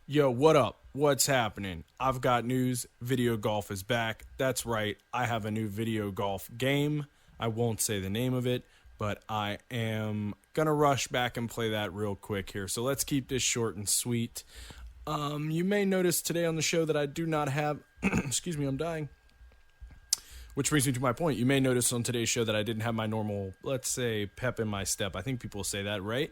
Yo, what up? What's happening? I've got news. Video golf is back. That's right. I have a new video golf game. I won't say the name of it, but I am going to rush back and play that real quick here. So let's keep this short and sweet. You may notice today on the show that I do not have, excuse me, I'm dying. Which brings me to my point. You may notice on today's show that I didn't have my normal, let's say, pep in my step. I think people say that, right?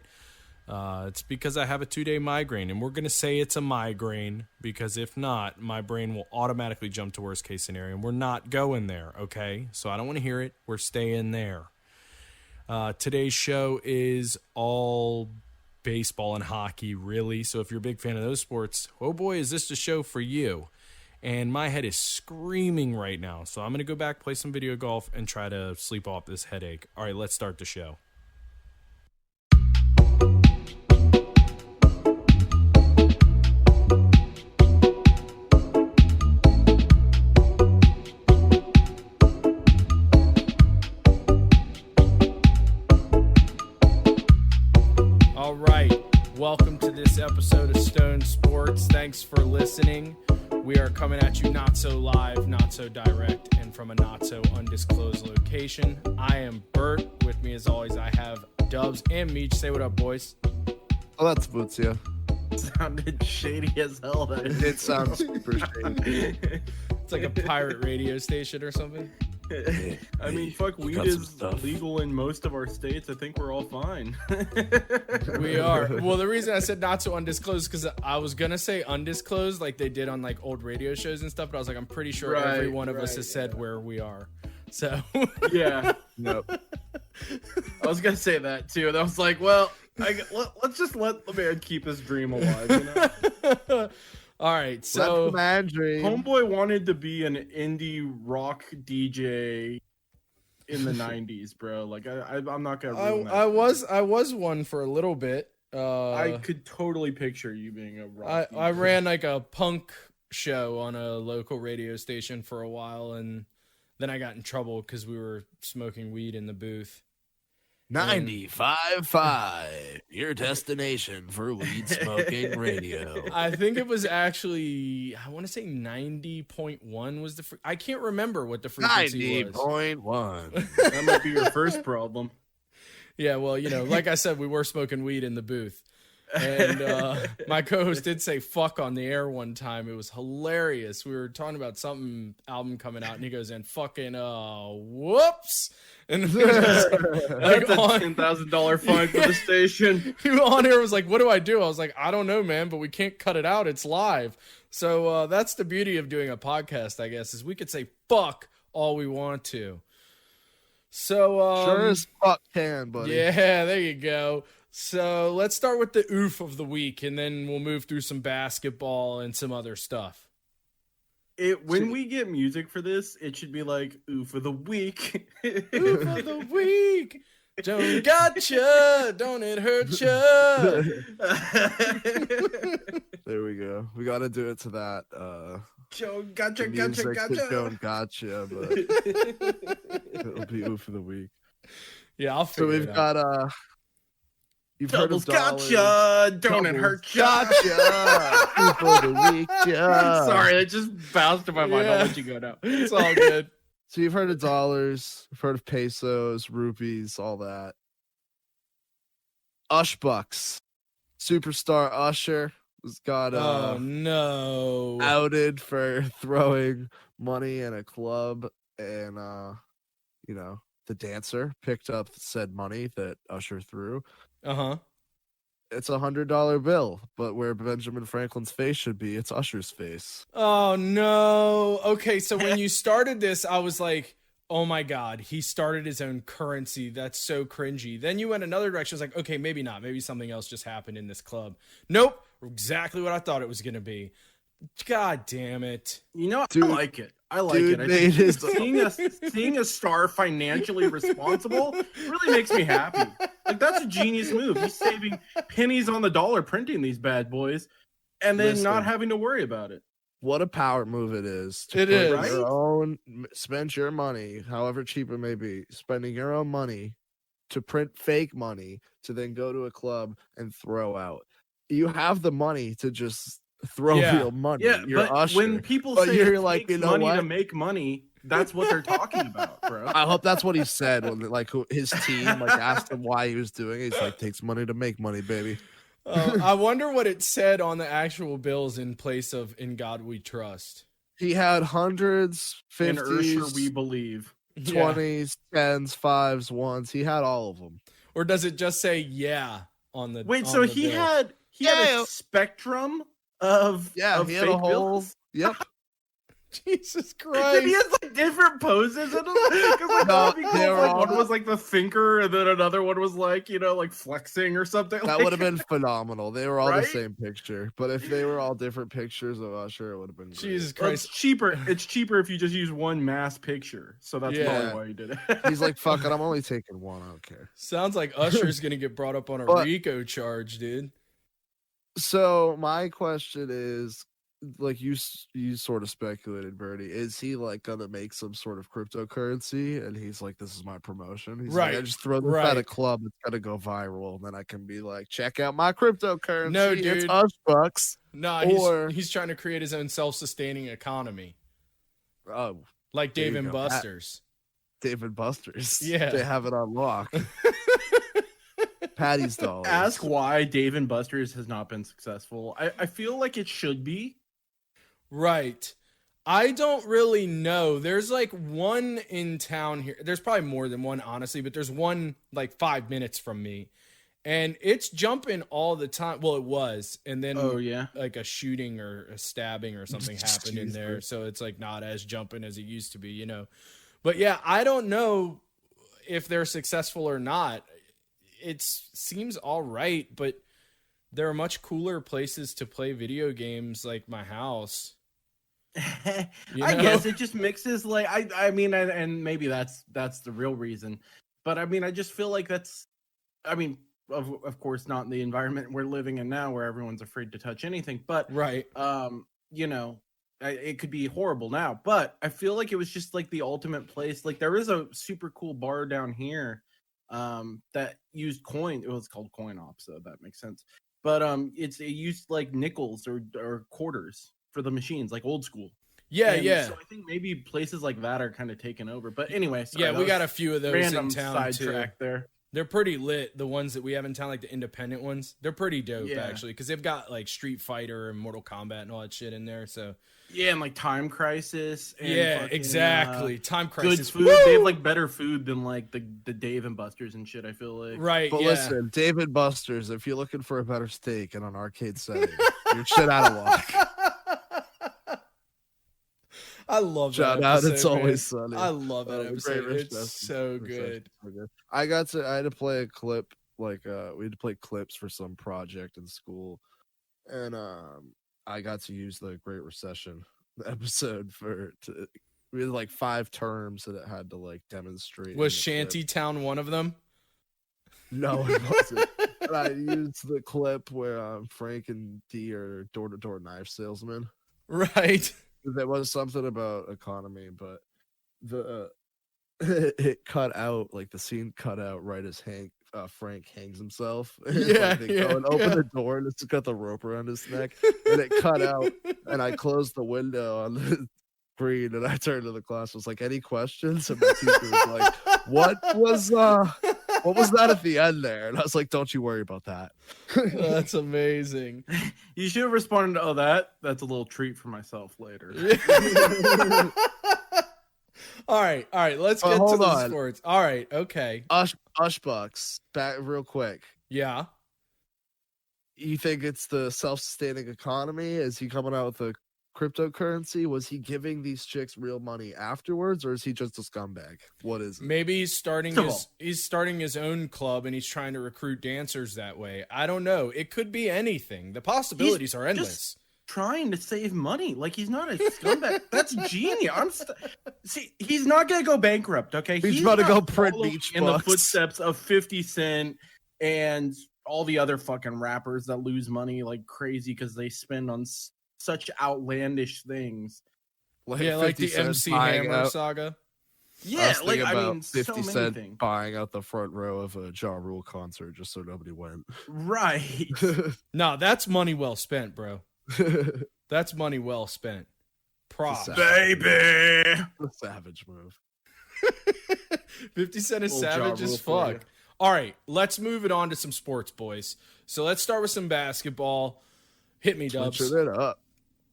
It's because I have a 2-day migraine, and we're going to say it's a migraine because if not, my brain will automatically jump to worst case scenario, and we're not going there, okay? So I don't want to hear it. We're staying there. Today's show is all baseball and hockey, really. So if you're a big fan of those sports, oh boy, is this the show for you. And my head is screaming right now, so I'm going to go back, play some video golf, and try to sleep off this headache. All right, let's start the show. All right, welcome to this episode of Stone Sports. Thanks for listening. We are coming at you not so live, not so direct, and from a not so undisclosed location. I am Bert. With me, as always, I have Dubs and Meech. Say what up, boys. Oh, that's Bootsy. Sounded shady as hell. That It sounds super shady. It's like a pirate radio station or something. I mean, fuck, weed is legal in most of our states. I think we're all fine. We are. Well, the reason I said not so undisclosed because I was gonna say undisclosed, like they did on like old radio shows and stuff. But I was like, I'm pretty sure every one of us has said where we are. So Yeah. Nope. I was gonna say that too. And I was like, well, let's just let the man keep his dream alive. You know? All right. That's So my dream. Homeboy wanted to be an indie rock DJ in the '90s, bro. Like, I'm not gonna ruin that. I was one for a little bit. I could totally picture you being a rock. I DJ. ran like a punk show on a local radio station for a while, and then I got in trouble because we were smoking weed in the booth. 95.5, your destination for weed smoking radio. I think it was actually, I want to say 90.1 was the, I can't remember what the frequency was. 90.1. That might be your first problem. Yeah, well, you know, like I said, we were smoking weed in the booth. And my co-host did say fuck on the air one time. It was hilarious. We were talking about something album coming out, and he goes in fucking whoops. And we were just, like, That's a $10,000 fine for the station. on here was like, what do? I was like, I don't know, man, but we can't cut it out. It's live. So that's the beauty of doing a podcast, I guess, is we could say fuck all we want to. So Sure as fuck can, buddy. yeah, there you go. So let's start with the oof of the week, and then we'll move through some basketball and some other stuff. When we get music for this, it should be like "Ooh for the week." Oof of the week. Don't gotcha. Don't it hurt ya? There we go. We got to do it to that. Joe, The gotcha, music gotcha, to Joan gotcha. Gotcha, but it'll be ooh for the week. Yeah, I'll So figure we've it out. got you've heard Doubles of dollars. gotcha. Don't it Doubles hurt ya? Gotcha. Ooh for the week. Yeah. Sorry, it just bounced in my mind. Yeah. I'll let you go now. It's all good. So you've heard of dollars, you've heard of pesos, rupees, all that. Ush Bucks. Superstar Usher was got Oh no. outed for throwing money in a club, and you know, the dancer picked up said money that Usher threw. Uh-huh. It's $100 bill, but where Benjamin Franklin's face should be, it's Usher's face. Oh no. Okay, so when you started this, I was like, oh my God, he started his own currency. That's so cringy. Then you went another direction. I was like, okay, maybe not. Maybe something else just happened in this club. Nope. Exactly what I thought it was going to be. God damn it. You know, Dude- I like it. I like dude it. I made think seeing a star financially responsible really makes me happy. Like, that's a genius move. He's saving pennies on the dollar printing these bad boys, and then Listen. not having to worry about it. What a power move it is. To It put is. Right? your own, spend your money, however cheap it may be, spending your own money to print fake money to then go to a club and throw out. You have the money to just throw Yeah. real money. Yeah, You're but Usher. when people But say you're it like, takes you know money to what? make money, that's what they're talking about, bro. I hope that's what he said when his team like asked him why he was doing it. He's like, takes money to make money, baby. I wonder what it said on the actual bills in place of "In God We Trust." He had hundreds, In Ursher, we 50s, believe. Yeah. 20s, 10s, 5s, 1s. He had all of them. Or does it just say "Yeah" on the? Wait, on so the he bill? had Yeah. a spectrum of Yeah, of he fake had a whole. bills? Yep. Jesus Did Christ! he have like different poses in them? Because like, No, that'd be cool they if, were like all one the- was like the thinker, and then another one was like like flexing or something. That like, would have been phenomenal. They were all Right? the same picture. But if they were all different pictures of Usher, it would have been great. Jesus Well, it's Christ! cheaper. It's cheaper if you just use one mass picture. So that's Yeah. probably why he did it. He's like, fuck it, I'm only taking one. I don't care. Sounds like Usher's gonna get brought up on a But- RICO charge, dude. So my question is, like you sort of speculated, Bernie, is he like gonna make some sort of cryptocurrency? And he's like, this is my promotion. He's like, I Right, just throw this at a right. club, it's gonna go viral, and then I can be like, check out my cryptocurrency. No, it's dude. Hush Bucks. Nah, Or- he's trying to create his own self-sustaining economy, Oh, like There Dave you and go. That- Buster's. David Buster's. Yeah. They have it on lock. Patty's dollars. Ask why Dave and Buster's has not been successful. I feel like it should be. Right. I don't really know. There's like one in town here. There's probably more than one, honestly, but there's one like 5 minutes from me. And it's jumping all the time. Well, it was. And then Oh yeah. like a shooting or a stabbing or something happened in Excuse there. me. So it's like not as jumping as it used to be, you know. But yeah, I don't know if they're successful or not. It seems all right, but there are much cooler places to play video games like my house. You I know? guess it just mixes like I mean and maybe that's the real reason. But I mean I just feel like that's I mean of course not in the environment we're living in now where everyone's afraid to touch anything, but Right. you know, it could be horrible now, but I feel like it was just like the ultimate place. Like there is a super cool bar down here that used coin. It was called Coin Op, so that makes sense. But it used like nickels or quarters for the machines, like old school. Yeah, And yeah. So I think maybe places like that are kind of taken over. But anyway, sorry, Yeah, that we got a was few of those random in town too. sidetrack there. They're pretty lit. The ones that we have in town, like the independent ones, they're pretty dope Yeah. actually, because they've got like Street Fighter and Mortal Kombat and all that shit in there. So Yeah, and like Time Crisis. And yeah, fucking, exactly. Time Good Crisis. food. Woo! They have like better food than like the Dave and Buster's and shit. I feel like. right. But yeah. listen, David Buster's, if you're looking for a better steak in an arcade setting, you're shit out of luck. I love Shout that out, episode, it's man. always sunny. I love that The Great episode. It's Recession. so good. I had to play a clip, like we had to play clips for some project in school, and I got to use the Great Recession episode we had like 5 terms that it had to like demonstrate. Was in the clip. Shantytown one of them? No, it wasn't. But I used the clip where Frank and Dee are door-to-door knife salesmen. Right. There was something about economy, but the it cut out, like the scene cut out right as Frank hangs himself. Yeah, They yeah, go and open yeah. the door and it's got the rope around his neck, and it cut out. And I closed the window on the screen, and I turned to the class. Was like, any questions? And my teacher was like, what was that at the end there? And I was like, don't you worry about that. That's amazing. You should have responded to, that's a little treat for myself later. All right. Let's But get to hold the on. sports. All right. Okay. Ushbucks, back real quick. Yeah. You think it's the self-sustaining economy? Is he coming out with a cryptocurrency? Was he giving these chicks real money afterwards, or is he just a scumbag? What is it? Maybe he's starting First of his own club and he's trying to recruit dancers that way. I don't know. It could be anything. The possibilities are endless. Trying to save money, like he's not a scumbag. That's genius. See, he's not gonna go bankrupt. Okay, He's about to not go print following beach in the books. footsteps of 50 Cent and all the other fucking rappers that lose money like crazy because they spend on such outlandish things. Yeah, like 50 the Cent MC buying Hammer out- saga. I Yeah, was like thinking I about mean, 50 so many Cent things. buying out the front row of a Ja Rule concert just so nobody went. Right. No, that's money well spent, bro. That's money well spent. Props. It's Baby. A savage move. 50 Cent is Little Ja savage Rule as for fuck. you. All right, let's move it on to some sports, boys. So let's start with some basketball. Hit me, Dubs. Switching it up.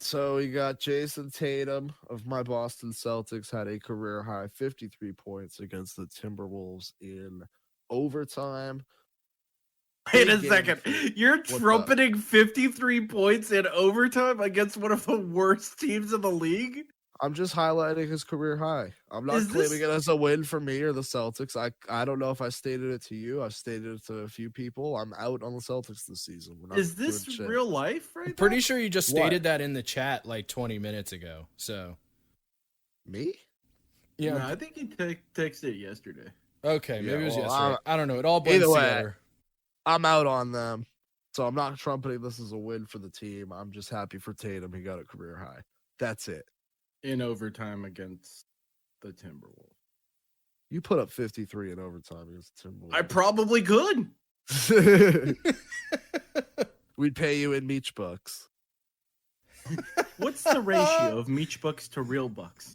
So we got Jason Tatum of my Boston Celtics had a career high 53 points against the Timberwolves in overtime. Wait a Big game second. for- You're What's up? trumpeting 53 points in overtime against one of the worst teams in the league? I'm just highlighting his career high. I'm not Is claiming this- it as a win for me or the Celtics. I don't know if I stated it to you. I stated it to a few people. I'm out on the Celtics this season. We're not Is this doing shit. real life right I'm pretty now? sure you just What? stated that in the chat like 20 minutes ago. So, Me? yeah. No, I think he texted it yesterday. Okay, maybe Yeah, it was well, yesterday. I don't know. It all blends either way, together. I'm out on them. So I'm not trumpeting this as a win for the team. I'm just happy for Tatum. He got a career high. That's it. In overtime against the Timberwolves. You put up 53 in overtime against the I Timberwolves. probably could. We'd pay you in Meech bucks. What's the ratio of Meech bucks to real bucks?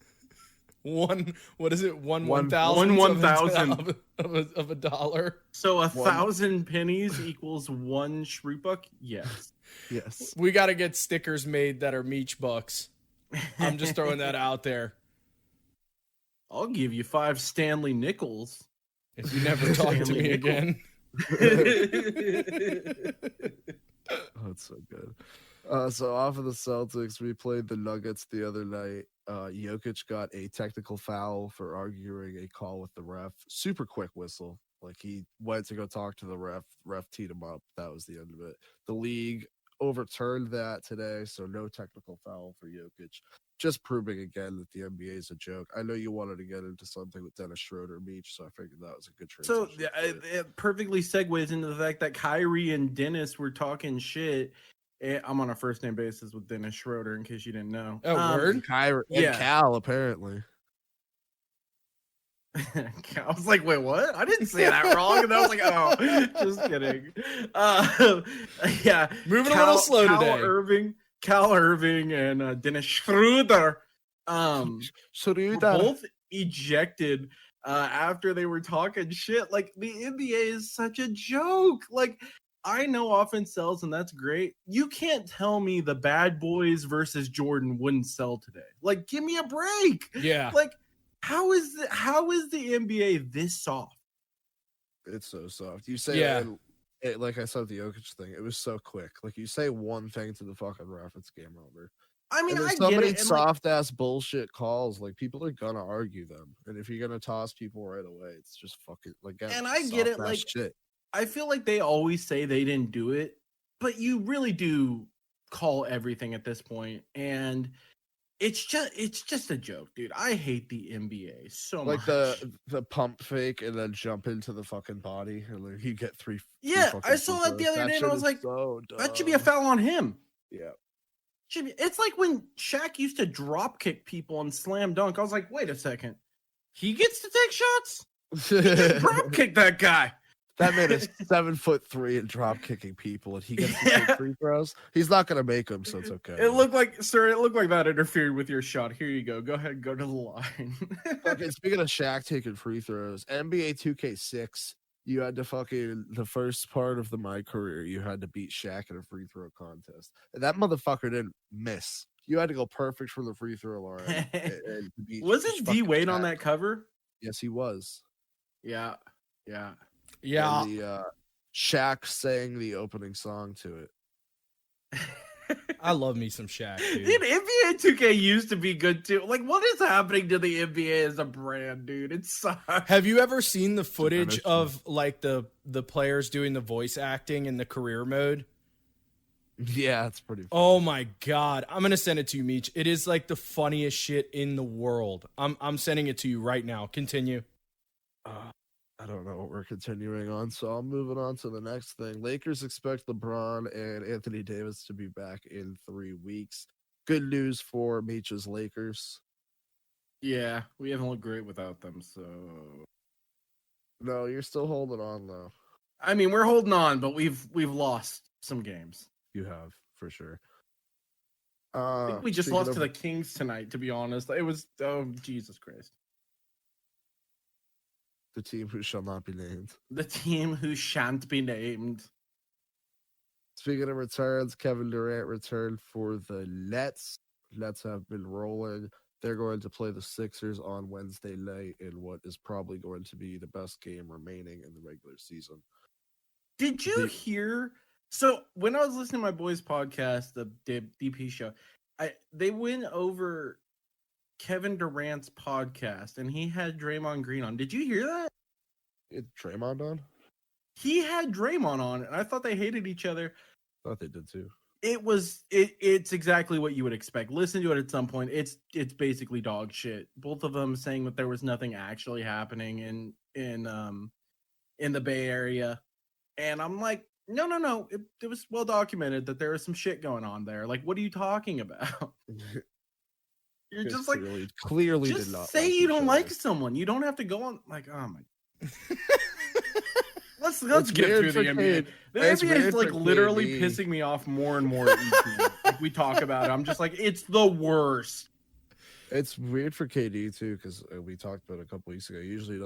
What is it? One One- 1,000 one 1,000. of a dollar. So 1,000 pennies equals one shrew buck? Yes. Yes. We got to get stickers made that are Meech bucks. I'm just throwing that out there. I'll give you 5 Stanley nickels. If you never talk to Stanley me nickel. again. Oh, it's so good. So off of the Celtics, we played the Nuggets the other night. Jokic got a technical foul for arguing a call with the ref. Super quick whistle. Like he went to go talk to the ref. Ref teed him up. That was the end of it. The league overturned that today, so no technical foul for Jokic. Just proving again that the NBA is a joke. I know you wanted to get into something with Dennis Schroeder Meech, so I figured that was a good So transition. for it. it perfectly segues into the fact that Kyrie and Dennis were talking shit. I'm on a first name basis with Dennis Schroeder, in case you didn't know. Oh, word? Kyrie and yeah. Cal apparently. I was like, wait, what? I didn't say that wrong. And I was like, oh, just kidding. Yeah. Moving a little slow today. Cal Irving and Dennis Schroeder were Schroeder. both ejected after they were talking shit. Like, the NBA is such a joke. Like, I know offense sells, and that's great. You can't tell me the Bad Boys versus Jordan wouldn't sell today. Like, give me a break. Yeah. Like, how is the NBA this soft? It's so soft. You say, Yeah. like I said, the Jokic thing. It was so quick. Like you say one thing to the fucking ref, it's game over. I mean, And I there's so get many it. And like, soft ass bullshit calls. Like people are gonna argue them, and if you're gonna toss people right away, it's just fucking like. And I get it, soft-ass like, shit. I feel like they always say they didn't do it, but you really do call everything at this point, and it's just a joke, dude. I hate the NBA so Like much. the pump fake and then jump into the fucking body, and like you get three. Yeah, fucking I saw free that the throws. other day, and I shit was is like, so that should be a dumb. foul on him. Yeah. It's like when Shaq used to drop kick people and slam dunk. I was like, wait a second, he gets to take shots. Just drop kick that guy. That man is 7'3" and drop kicking people, and he gets to take free throws. He's not gonna make them, so it's okay. It looked like, sir, it looked like that interfered with your shot. Here you go. Go ahead, go to the line. Okay, speaking of Shaq taking free throws, NBA 2K6, you had to fucking the first part of my career, you had to beat Shaq in a free throw contest, and that motherfucker didn't miss. You had to go perfect from the free throw line. And beat Wasn't D fucking Wade on Shaq. that cover? Yes, he was. Yeah. Yeah. And the Shaq sang the opening song to it. I love me some Shaq, dude. Dude, NBA 2K used to be good too. Like, what is happening to the NBA as a brand, dude? It sucks. Have you ever seen the footage understand. of like the players doing the voice acting in the career mode? Yeah, it's pretty. Oh my god. I'm gonna send it to you, Meech. It is like the funniest shit in the world. I'm sending it to you right now. Continue. I don't know what we're continuing on, so I'm moving on to the next thing. Lakers expect LeBron and Anthony Davis to be back in 3 weeks. Good news for Meech's Lakers. Yeah, we haven't looked great without them, so No, you're still holding on though. I mean, we're holding on, but we've lost some games. You have for sure. I think we just speaking lost of to the Kings tonight, to be honest. It was, oh, Jesus Christ. the team who shall not be named. The team who shan't be named. Speaking of returns, Kevin Durant returned for the Nets. Nets have been rolling. They're going to play the Sixers on Wednesday night in what is probably going to be the best game remaining in the regular season. Did you hear? So when I was listening to my boys' podcast, the DP show, they went over Kevin Durant's podcast, and he had Draymond Green on. Did you hear that? It's Draymond on? He had Draymond on, and I thought they hated each other. Thought they did too. It's exactly what you would expect. Listen to it at some point. It's basically dog shit. Both of them saying that there was nothing actually happening in the Bay Area, and I'm like, no. It was well documented that there was some shit going on there. Like, what are you talking about? You're just like, clearly just did not say like you each don't other. like someone. You don't have to go on like, oh my. Let's It's get weird through the for NBA. Cade. The It's NBA weird is like for literally KD. pissing me off more and more each year. Like, we talk about it. I'm just like, it's the worst. It's weird for KD too, because we talked about it a couple weeks ago. Usually, he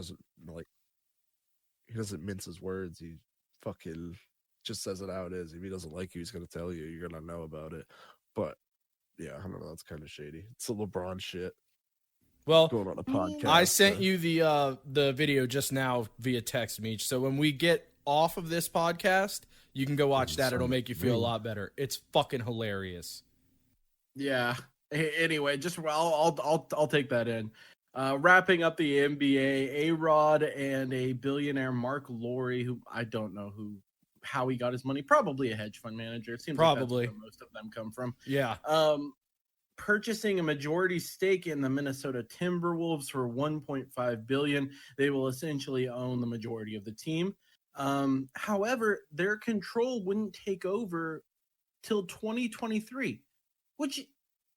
doesn't mince his words. He fucking just says it how it is. If he doesn't like you, he's gonna tell you. You're gonna know about it. But yeah, I don't know. That's kind of shady. It's a LeBron shit Well, going on a podcast. I sent you the video just now via text, Meech. So when we get off of this podcast, you can go watch that. It'll make you feel a lot better. It's fucking hilarious. Yeah. Anyway, just I'll take that in. Wrapping up the NBA, A-Rod and a billionaire Mark Lowry, who I don't know how he got his money. Probably a hedge fund manager. It seems Probably. like that's where most of them come from. Yeah. Purchasing a majority stake in the Minnesota Timberwolves for $1.5 billion. They will essentially own the majority of the team. However, their control wouldn't take over till 2023, which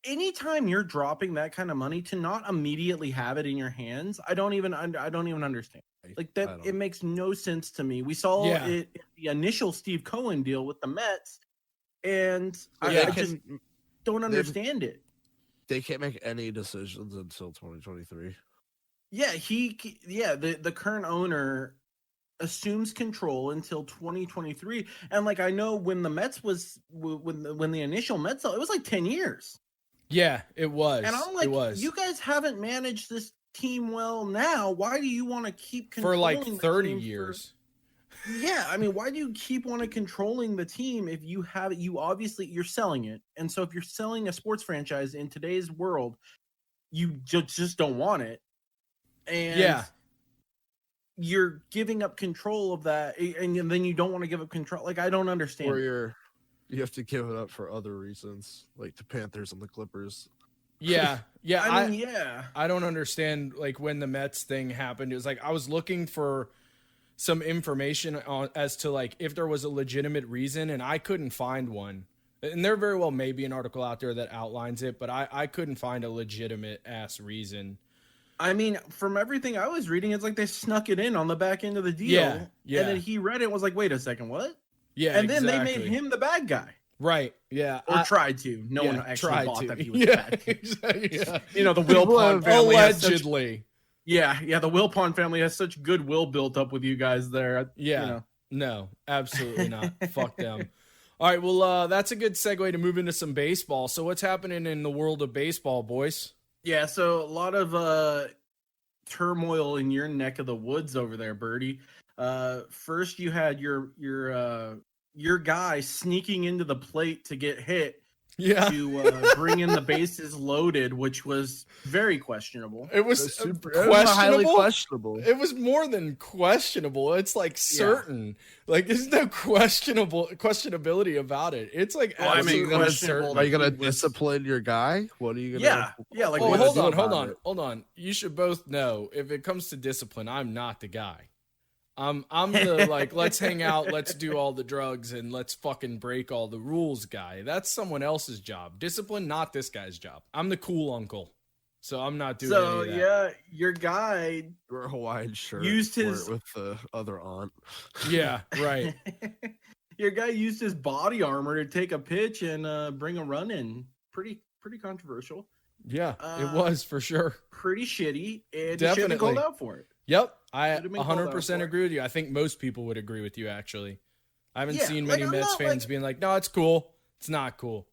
anytime you're dropping that kind of money to not immediately have it in your hands, I don't even understand. Like that, it makes no sense to me. We saw it in the initial Steve Cohen deal with the Mets, and I just don't understand it. They can't make any decisions until 2023. Yeah, the current owner assumes control until 2023, and like I know when the Mets when the initial Mets, it was like 10 years. Yeah, it was. And I'm like, you guys haven't managed this team well now. Why do you want to keep controlling for like 30 years? Yeah, I mean, why do you keep controlling the team if you have it? You're selling it. And so if you're selling a sports franchise in today's world, you just don't want it. And you're giving up control of that, and then you don't want to give up control. Like, I don't understand. Or you have to give it up for other reasons, like the Panthers and the Clippers. Yeah. I don't understand. Like when the Mets thing happened, it was like I was looking for some information on as to like if there was a legitimate reason, and I couldn't find one. And there very well may be an article out there that outlines it, but I couldn't find a legitimate ass reason. I mean, from everything I was reading, it's like they snuck it in on the back end of the deal. Yeah. And then he read it and was like, wait a second, what? Yeah. And then they made him the bad guy. Right. Yeah. Or tried to. No one actually bought that he was the bad guy. Exactly. You know, the Wilpon family. Allegedly. The Wilpon family has such goodwill built up with you guys there. Yeah. You know. No, absolutely not. Fuck them. All right. Well, that's a good segue to move into some baseball. So what's happening in the world of baseball, boys? Yeah. So a lot of turmoil in your neck of the woods over there, Birdie. First you had your guy sneaking into the plate to get hit. Yeah. To bring in the bases loaded, which was very questionable. It was highly questionable. It was more than questionable. It's like certain. Like there's no questionability about it. It's like questionable. Are you gonna discipline your guy? What are you gonna? Yeah. Like, hold on. You should both know if it comes to discipline, I'm not the guy. I'm the like, let's hang out, let's do all the drugs, and let's fucking break all the rules guy. That's someone else's job. Discipline, not this guy's job. I'm the cool uncle, so I'm not doing any of that. Yeah, your guy Wear a Hawaiian shirt. Used his with the other aunt. Yeah, right. Your guy used his body armor to take a pitch and bring a run in. pretty controversial. Yeah, it Uh, was for sure. Pretty shitty, and you should have Definitely. called out for it. Yep, I Should've been called out 100% for it. agree with you. I think most people would agree with you, actually. I haven't Yeah, seen like, many I'm Mets not, fans like- being like, no, it's cool. It's not cool.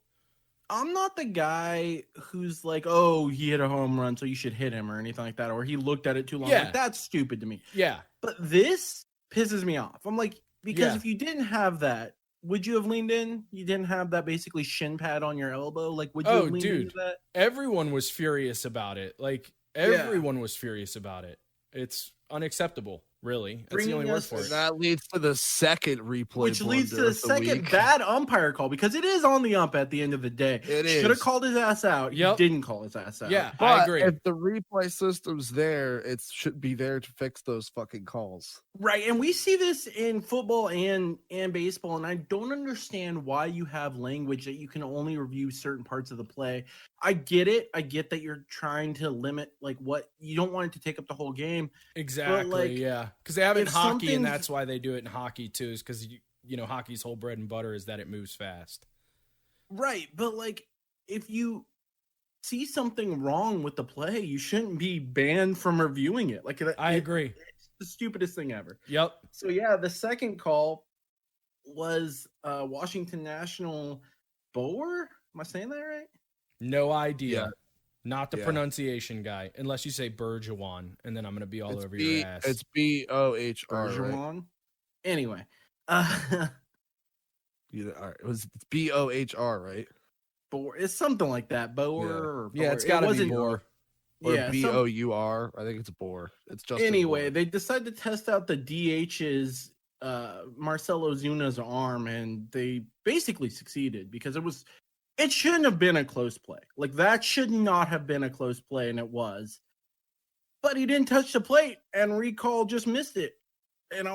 I'm not the guy who's like, oh, he hit a home run, so you should hit him or anything like that, or he looked at it too long. Yeah. Like, that's stupid to me. Yeah, But this pisses me off. I'm like, because Yeah. if you didn't have that, would you have leaned in? You didn't have that basically shin pad on your elbow. Like, would you Oh, have leaned dude. into that? everyone was furious about it. Like, everyone was furious about it. It's unacceptable, really. That's the only Bringing word us for And it. that leads to the second replay, Which leads to blunder the of the second week. bad umpire call because it is on the ump at the end of the day. It Should have is. called his ass out. Yep. He didn't call his ass out. Yeah, I But agree. if the replay system's there, it should be there to fix those fucking calls. Right, and we see this in football and baseball, and I don't understand why you have language that you can only review certain parts of the play. I get it. I get that you're trying to limit like what you don't want it to take up the whole game. Exactly, like, yeah. Because they have it in if hockey, and something's- that's why they do it in hockey, too, is because, you know, hockey's whole bread and butter is that it moves fast. Right, but like if you see something wrong with the play, you shouldn't be banned from reviewing it. Like I agree. It's the stupidest thing ever. Yep. So yeah, the second call was Washington National Boer. Am I saying that right? No idea. Yeah. Not the Yeah. pronunciation guy, unless you say Bergeron, and then I'm going to be all It's over B, your ass. it's BOHR, right? Bergeron. Anyway, All right. It's BOHR, right? Boer. It's something like that. Boer. Or Yeah, Boer. it's got to be wasn't- more. Or Yeah. some- BOUR. I think it's Boer. It's just Anyway, they decided to test out the DH's Marcelo Zuna's arm, and they basically succeeded because it shouldn't have been a close play. Like that should not have been a close play, and it was. But he didn't touch the plate, and recall just missed it. And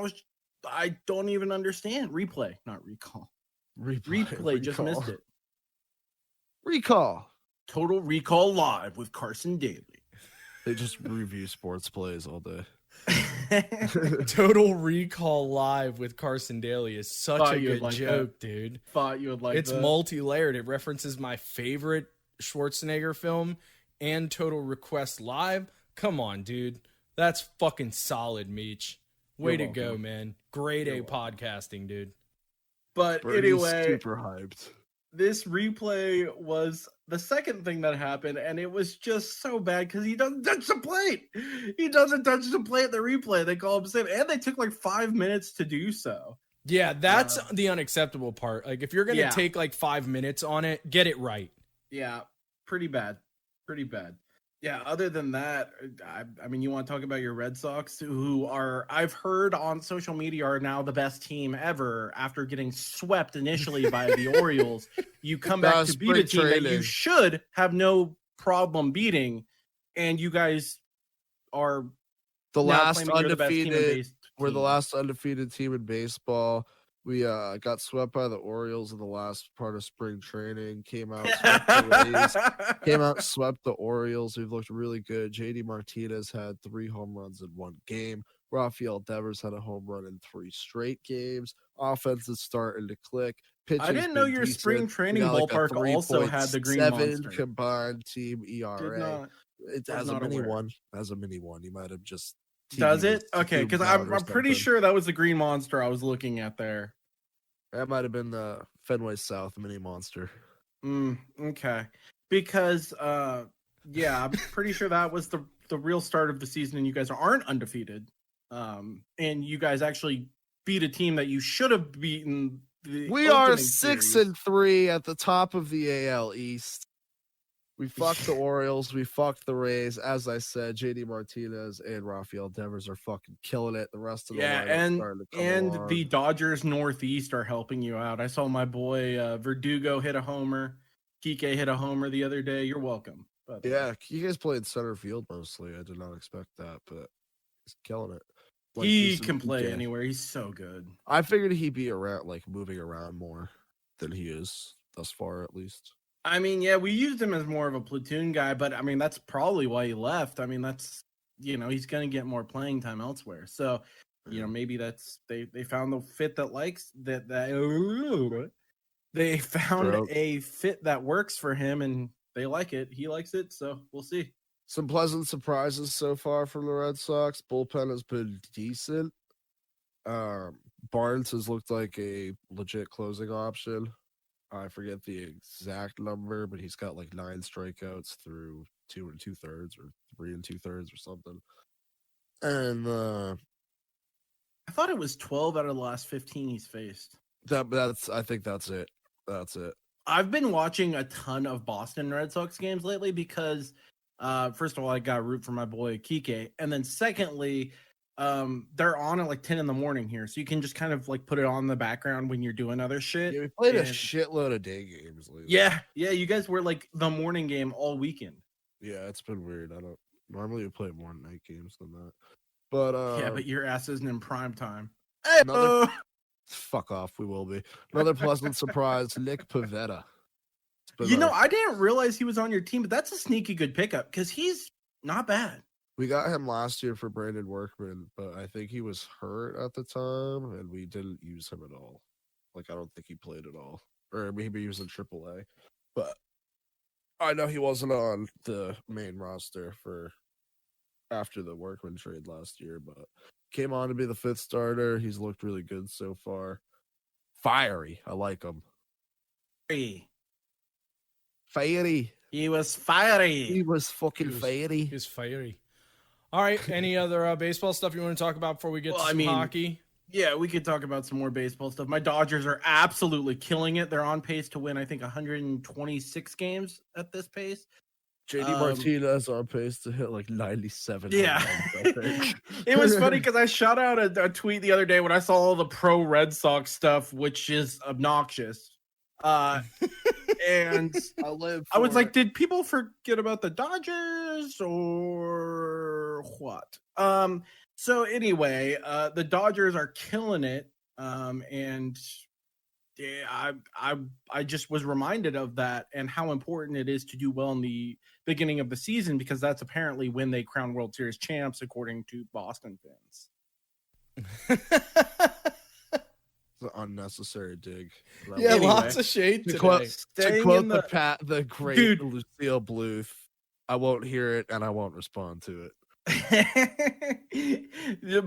I don't even understand. Replay, not recall. Replay just missed it. Recall. Total Recall Live with Carson Daly. They just review sports plays all day. Total Recall Live with Carson Daly is such Thought a you would good like joke, dude. Thought you would like It's that. multi-layered. It references my favorite Schwarzenegger film and Total Request Live. Come on, dude. That's fucking solid, Meech. Way You're to go, welcome. man. Grade A You're welcome. podcasting, dude. But Birdie's anyway, super hyped. this replay was the second thing that happened, and it was just so bad because he doesn't touch the plate. He doesn't touch the plate at the replay. They call him safe, and they took like 5 minutes to do so. Yeah, that's the unacceptable part. Like, if you're going to Yeah. take like 5 minutes on it, get it right. Yeah, pretty bad. Pretty bad. Yeah, other than that, I mean, you want to talk about your Red Sox, who are, I've heard on social media, are now the best team ever after getting swept initially by the Orioles. You come That back was to beat a spring team that you training. should have no problem beating, and you guys are The now last claiming you're the best team in undefeated. We're the team. last undefeated team in baseball. We got swept by the Orioles in the last part of spring training. Came out, swept the Rays. Came out, swept the Orioles. We've looked really good. JD Martinez had 3 home runs in 1 game. Rafael Devers had a home run in 3 straight games. Offense is starting to click. Pitching's didn't know been your spring decent. We training got, a ballpark also had the Green 3.7 Monster. combined team Did ERA. not. It was has a not mini aware. one. Has a mini one. You might have just. Does TV it? Okay, because zoomed out I'm or pretty something. sure that was the Green Monster I was looking at there. That might have been the Fenway South mini monster. Okay. Because yeah, I'm pretty sure that was the real start of the season and you guys aren't undefeated. And you guys actually beat a team that you should have beaten. We are 6-3 at the top of the AL East. We fucked the Orioles. We fucked the Rays. As I said, JD Martinez and Rafael Devers are fucking killing it. The rest of the Yeah, lineup's starting to come and along. the Dodgers Northeast are helping you out. I saw my boy Verdugo hit a homer. Kike hit a homer the other day. You're welcome. But Yeah, you guys played center field mostly. I did not expect that, but he's killing it. Like, he this is can play PK. anywhere. He's so good. I figured he'd be around, like moving around more than he is thus far, at least. I mean, yeah, we used him as more of a platoon guy, but I mean, that's probably why he left. I mean, that's, you know, he's going to get more playing time elsewhere. So, you know, maybe that's they found the fit that likes that They found Bro. a fit that works for him, and they like it. He likes it, so we'll see. Some pleasant surprises so far from the Red Sox. Bullpen has been decent. Barnes has looked like a legit closing option. I forget the exact number, but he's got like 9 strikeouts through 2 2/3 or 3 2/3 or something. And I thought it was 12 out of the last 15 he's faced. I think that's it. That's it. I've been watching a ton of Boston Red Sox games lately because, first of all, I got to root for my boy Kike, and then secondly, they're on at like 10 in the morning here, so you can just kind of like put it on in the background when you're doing other shit. Yeah, we played a and- shitload of day games lately. Yeah, you guys were like the morning game all weekend. Yeah, it's been weird. I don't normally we play more night games than that. But Yeah, but your ass isn't in prime time. Another- fuck off, we will be. Another pleasant surprise, Nick Pivetta. It's been You know, our- I didn't realize he was on your team, but that's a sneaky good pickup because he's not bad. we got him last year for Brandon Workman, but I think he was hurt at the time, and we didn't use him at all. Like, I don't think he played at all, or maybe he was in AAA. But I know he wasn't on the main roster for after the Workman trade last year, but came on to be the 5th starter. He's looked really good so far. Fiery, I like him. Fiery. He was fiery. He was fucking He was- fiery. He's fiery. All right. Any other baseball stuff you want to talk about before we get Well, to I some mean, hockey? Yeah, we could talk about some more baseball stuff. My Dodgers are absolutely killing it. They're on pace to win, I think, 126 games at this pace. JD Um, Martinez on pace to hit like 97. Yeah. home runs, I think. It was funny because I shot out a tweet the other day when I saw all the pro Red Sox stuff, which is obnoxious. And I live. I was for like, it. did people forget about the Dodgers or what? So anyway, the Dodgers are killing it. And yeah, I just was reminded of that and how important it is to do well in the beginning of the season because that's apparently when they crown World Series champs, according to Boston fans. It's an unnecessary dig. That Yeah, was- Anyway. lots of shade To today. quote, to Staying quote in the great Dude. Lucille Bluth, I won't hear it and I won't respond to it.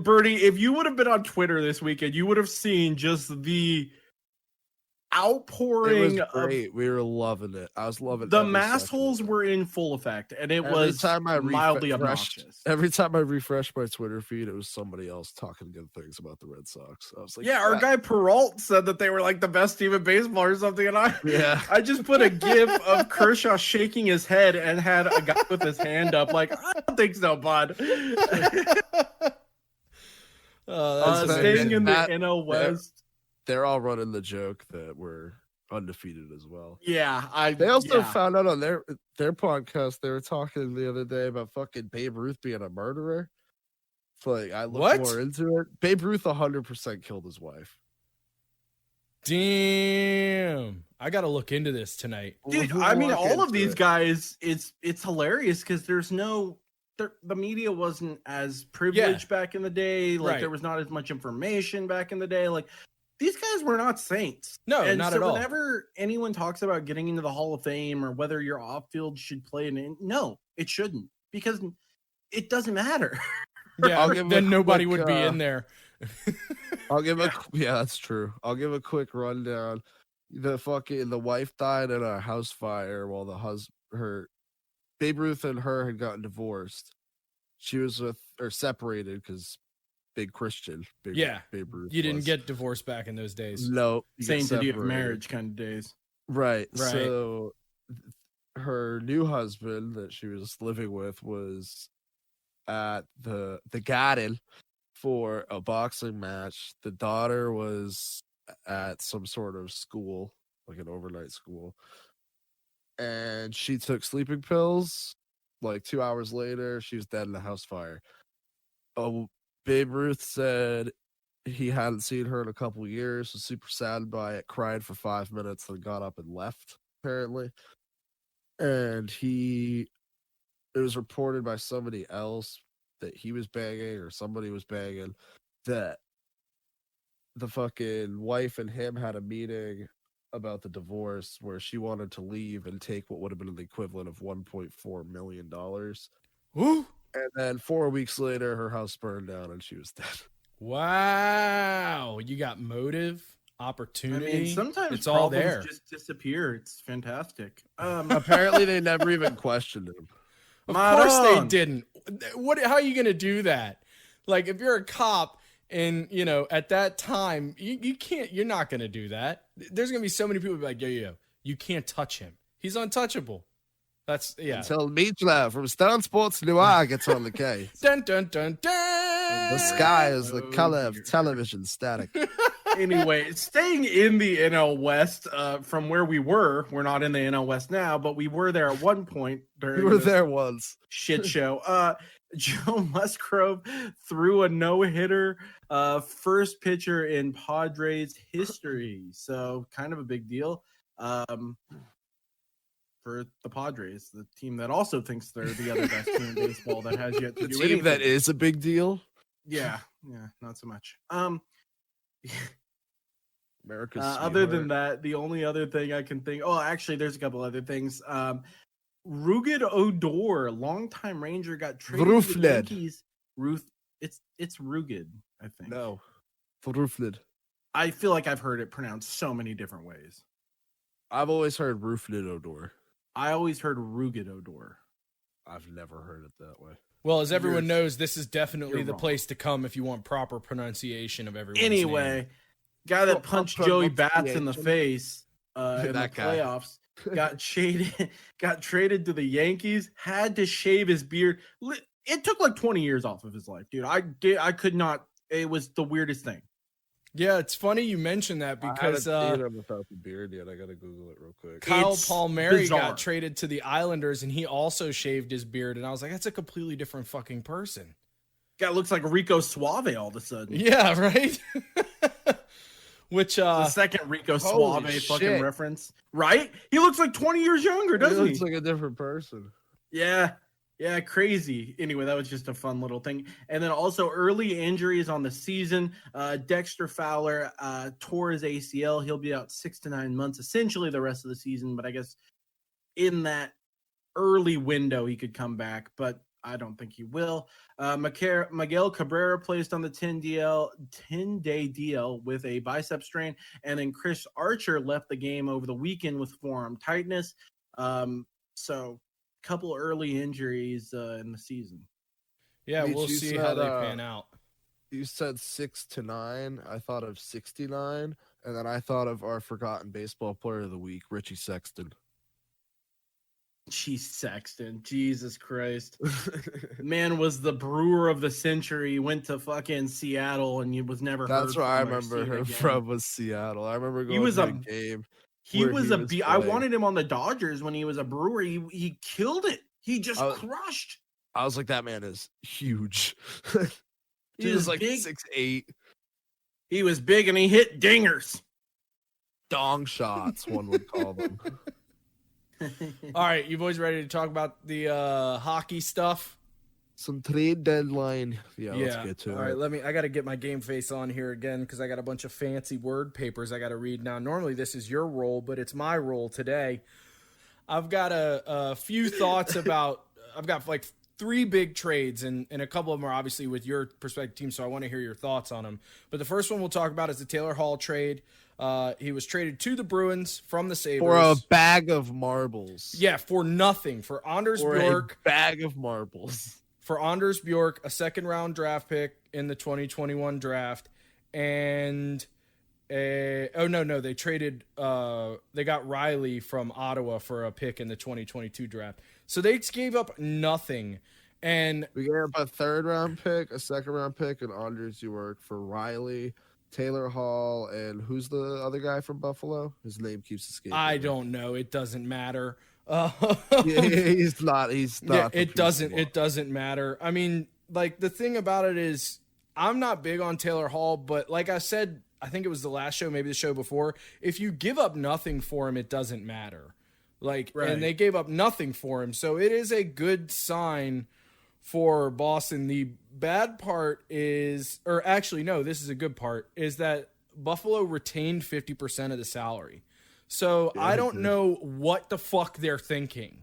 Bernie, if you would have been on Twitter this weekend, you would have seen just the It outpouring was of great. We were loving it. I was loving the every mass second holes of it. were in full effect, and it Every was time I mildly refreshed- obnoxious. Every time I refreshed my Twitter feed, it was somebody else talking good things about the Red Sox. I was like, Yeah, our guy Peralt said that they were like the best team in baseball or something, and Yeah. I just put a gif of Kershaw shaking his head and had a guy with his hand up, like I don't think so, bud. Oh, that's That's Staying in the that- NL West. They're all running the joke that we're undefeated as well. Yeah, They also yeah. found out on their podcast they were talking the other day about fucking Babe Ruth being a murderer. It's like I looked What? more into it. Babe Ruth 100% killed his wife. Damn. I got to look into this tonight. Dude, We'll I mean, look all of into these it. guys, it's hilarious because there's no, the media wasn't as privileged back in the day. Like Right. there was not as much information back in the day. Like these guys were not saints. No, And not so at all. whenever anyone talks about getting into the Hall of Fame or whether your off field should play no, it shouldn't because it doesn't matter. Yeah, I'll give a then nobody quick, would be in there. I'll give yeah, that's true. I'll give a quick rundown. The wife died in a house fire while her Babe Ruth and her had gotten divorced. She was separated because big Christian. Yeah, Babe Ruth. You didn't was. get divorced back in those days. no you get Saint City of separated. marriage kind of days. Right. Right. So her new husband that she was living with was at the garden for a boxing match. The daughter was at some sort of school, like an overnight school. And she took sleeping pills. Like 2 hours later, she was dead in a house fire. Oh, Babe Ruth said he hadn't seen her in a couple of years, was super saddened by it, cried for 5 minutes, then got up and left, apparently. And it was reported by somebody else that he was banging or somebody was banging, that the fucking wife and him had a meeting about the divorce where she wanted to leave and take what would have been the equivalent of $1.4 million. Woo! And then 4 weeks later, her house burned down and she was dead. Wow, you got motive, I opportunity. mean, sometimes it's all problems there. just disappear. It's fantastic. Apparently, they never even questioned him. Of course they Maron. didn't. What? How are you gonna do that? Like, if you're a cop and at that time, you can't. You're not gonna do that. There's gonna be so many people be like, yo, you can't touch him. He's untouchable. That's Until Mitchell from Stone Sports Noir gets on the case. Dun dun dun dun. The sky is the Oh, color dear. of television static. Anyway, staying in the NL West, from where we're not in the NL West now, but we were there at one point during We were this there once. shit show. Joe Musgrove threw a no-hitter, first pitcher in Padres history. So kind of a big deal. For the Padres, the team that also thinks they're the other best team in baseball that has yet to The do team that anything. is a big deal. Yeah, not so much. America's Other than sweetheart. that, the only other thing I can think. Oh, actually, there's a couple other things. Rugged Odor, longtime Ranger, got traded to the Vrufled. Yankees. It's Rugged, I think. No. Rooflid. I feel like I've heard it pronounced so many different ways. I've always heard Rooflid Odor. I always heard Rugged Odor. I've never heard it that way. Well, as everyone You're- knows, this is definitely you're the wrong. place to come if you want proper pronunciation of everyone's Anyway, name. guy that Well, punched proper Joey Bats in the pronunciation. face in the That guy. playoffs got traded to the Yankees. Had to shave his beard. It took like 20 years off of his life, dude. I could not. It was the weirdest thing. Yeah, it's funny you mentioned that because I haven't seen him without the beard yet. I gotta Google it real quick. Kyle It's Palmieri bizarre. got traded to the Islanders and he also shaved his beard. And I was like, that's a completely different fucking person. Guy looks like Rico Suave all of a sudden. Yeah, right? Which, The second Rico holy Suave fucking shit. reference, right? He looks like 20 years younger, He doesn't he? looks like a different person. Yeah, crazy. Anyway, that was just a fun little thing. And then also early injuries on the season. Dexter Fowler tore his ACL. He'll be out 6 to 9 months, essentially the rest of the season. But I guess in that early window, he could come back, but I don't think he will. Miguel Cabrera placed on the 10-day DL with a bicep strain. And then Chris Archer left the game over the weekend with forearm tightness. So couple early injuries in the season. yeah, Mitch, we'll you see how said, they pan out. You said 6 to 9. I thought of 69, and then I thought of our forgotten baseball player of the week, Richie Sexton. Jeez, Sexton, Jesus Christ, man was the brewer of the century. He went to fucking Seattle and he was never. That's heard where I from or remember seen him again. from was Seattle. I remember going was to a- a game. He where was he a was B. I playing. wanted him on the Dodgers when he was a brewer. He killed it. He just I- crushed. I was like, that man is huge. He He was was like big. 6'8", He was big and he hit dingers. dong shots, one would call them. All right, you boys ready to talk about the hockey stuff? Some trade deadline. Yeah, let's get to All it. right, I got to get my game face on here again because I got a bunch of fancy word papers I got to read now. Normally this is your role, but it's my role today. I've got a few thoughts about. I've got like 3 big trades, and a couple of them are obviously with your prospective team, so I want to hear your thoughts on them. But the first one we'll talk about is the Taylor Hall trade. He was traded to the Bruins from the Sabres. For a bag of marbles. Yeah, for nothing. For Anders For Bjork. a bag of marbles. For Anders Bjork, a second-round draft pick in the 2021 draft, and they traded. They got Riley from Ottawa for a pick in the 2022 draft. So they gave up nothing, and We gave up a 3rd round pick, a 2nd round pick, and Anders York for Riley, Taylor Hall, and who's the other guy from Buffalo? His name keeps escaping. I me. don't know. It doesn't matter. Yeah, he's not. He's not. Yeah, the it piece doesn't. of It doesn't matter. I mean, like the thing about it is, I'm not big on Taylor Hall, but like I said, I think it was the last show, maybe the show before. If you give up nothing for him, it doesn't matter. Like, Right. and they gave up nothing for him, so it is a good sign for Boston. The bad part is, or actually, no, this is a good part, is that Buffalo retained 50% of the salary. So Yeah, I he don't did. know what the fuck they're thinking.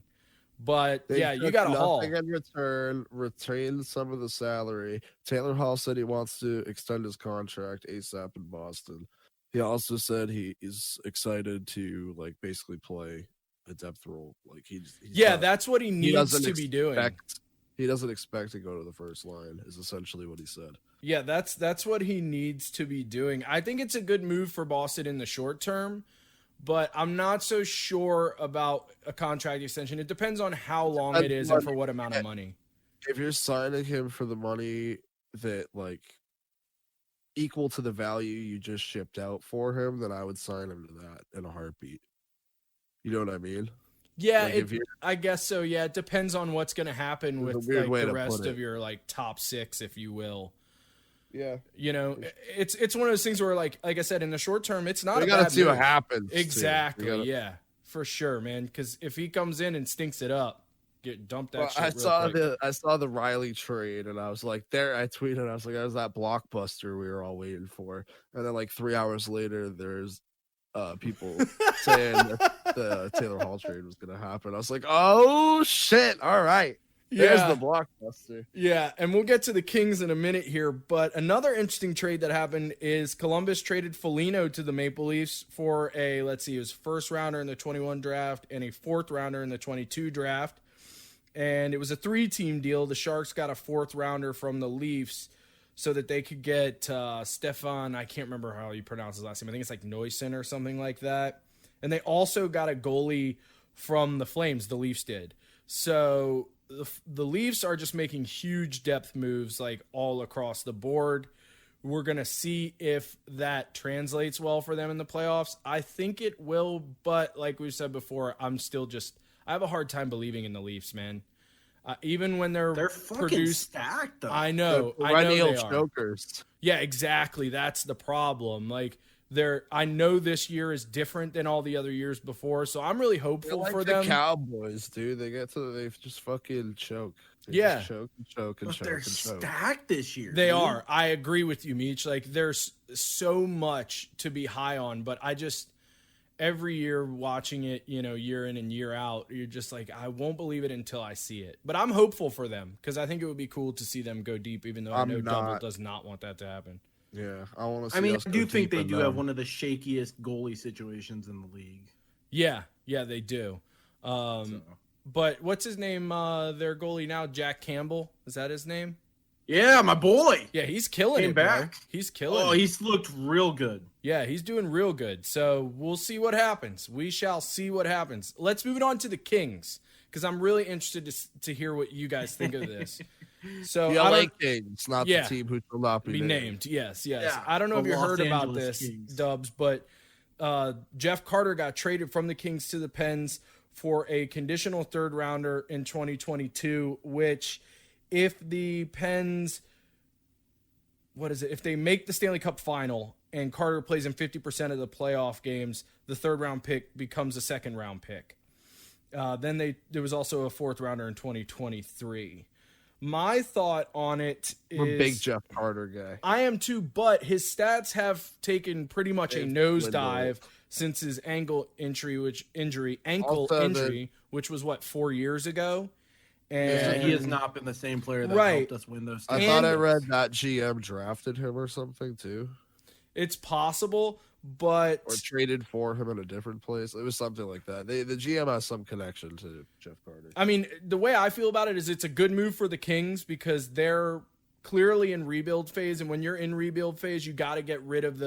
But They yeah, you took got to haul. nothing in return, retained some of the salary. Taylor Hall said he wants to extend his contract ASAP in Boston. He also said he is excited to like basically play a depth role. Like he's Yeah, not- that's what he needs doesn't to be doing. he doesn't expect to go to the first line, is essentially what he said. Yeah, that's what he needs to be doing. I think it's a good move for Boston in the short term, but I'm not so sure about a contract extension. It depends on how long it is and for what amount of money. If you're signing him for the money that like equal to the value you just shipped out for him, then I would sign him to that in a heartbeat. You know what I mean? Yeah, Like, if you're- I guess so. Yeah, it depends on what's going to happen There's a with weird like way the to rest put it. of your like top six, if you will. Yeah. You know, it's one of those things where like I said, in the short term, it's not We a gotta bad see what move. happens. too. We Exactly. gotta- Yeah, for sure, man. Because if he comes in and stinks it up, get dumped that Well, shit. I real saw quick. I saw the Riley trade, and I was like, there. I tweeted, I was like, that was that blockbuster we were all waiting for. And then like 3 hours later, there's people saying that the Taylor Hall trade was gonna happen. I was like, oh shit! All right, there's Yeah. the blockbuster. Yeah, and we'll get to the Kings in a minute here, but another interesting trade that happened is Columbus traded Foligno to the Maple Leafs for a, let's see, his first rounder in the 21 draft and a fourth rounder in the 22 draft. And it was a 3-team deal. The Sharks got a fourth rounder from the Leafs so that they could get Stefan, I can't remember how you pronounce his last name. I think it's like Neusen or something like that. And they also got a goalie from the Flames, the Leafs did. So the Leafs are just making huge depth moves like all across the board. We're going to see if that translates well for them in the playoffs. I think it will, but like we've said before, I have a hard time believing in the Leafs, man. Even when they're fucking produced, stacked though. I know Perennial they are. chokers. Yeah, exactly. That's the problem. Like I know this year is different than all the other years before, so I'm really They're hopeful like for the them. Cowboys, dude. They just fucking choke. They Yeah. just choke and choke and But choke they're and choke. stacked this year. They dude. are. I agree with you, Meech. Like there's so much to be high on, but I just every year watching it, year in and year out, you're just like, I won't believe it until I see it. But I'm hopeful for them because I think it would be cool to see them go deep, even though I I'm know Double not. does not want that to happen. Yeah, I want to. See I mean, us I go do think deep they in do have them. one of the shakiest goalie situations in the league. Yeah, they do. So. But what's his name? Their goalie now, Jack Campbell. Is that his name? Yeah, my boy. Yeah, he's killing Came it, bro. back. He's killing Oh, it. he's looked real good. Yeah, he's doing real good. So we'll see what happens. We shall see what happens. Let's move it on to the Kings because I'm really interested to hear what you guys think of this. So The I LA don't Kings, not Yeah. the team who shall not be be named. named. Yes. Yeah, I don't know if the you Los heard about Angeles this, Kings. Dubs, but Jeff Carter got traded from the Kings to the Pens for a conditional third rounder in 2022, which if the Pens, if they make the Stanley Cup final and Carter plays in 50% of the playoff games, the third round pick becomes a second round pick. Then there was also a fourth rounder in 2023. My thought on it is I'm a big Jeff Carter guy. I am too, but his stats have taken pretty much a They've nosedive dwindled. since his ankle injury, which Also, was 4 years ago. Yeah, And he has not been the same player that Right. helped us win those. I games. thought I read that GM drafted him or something too, it's possible, but or traded for him in a different place. It was something like that. The GM has some connection to Jeff Carter. I mean, the way I feel about it is it's a good move for the Kings because they're clearly in rebuild phase. And when you're in rebuild phase, you got to get rid of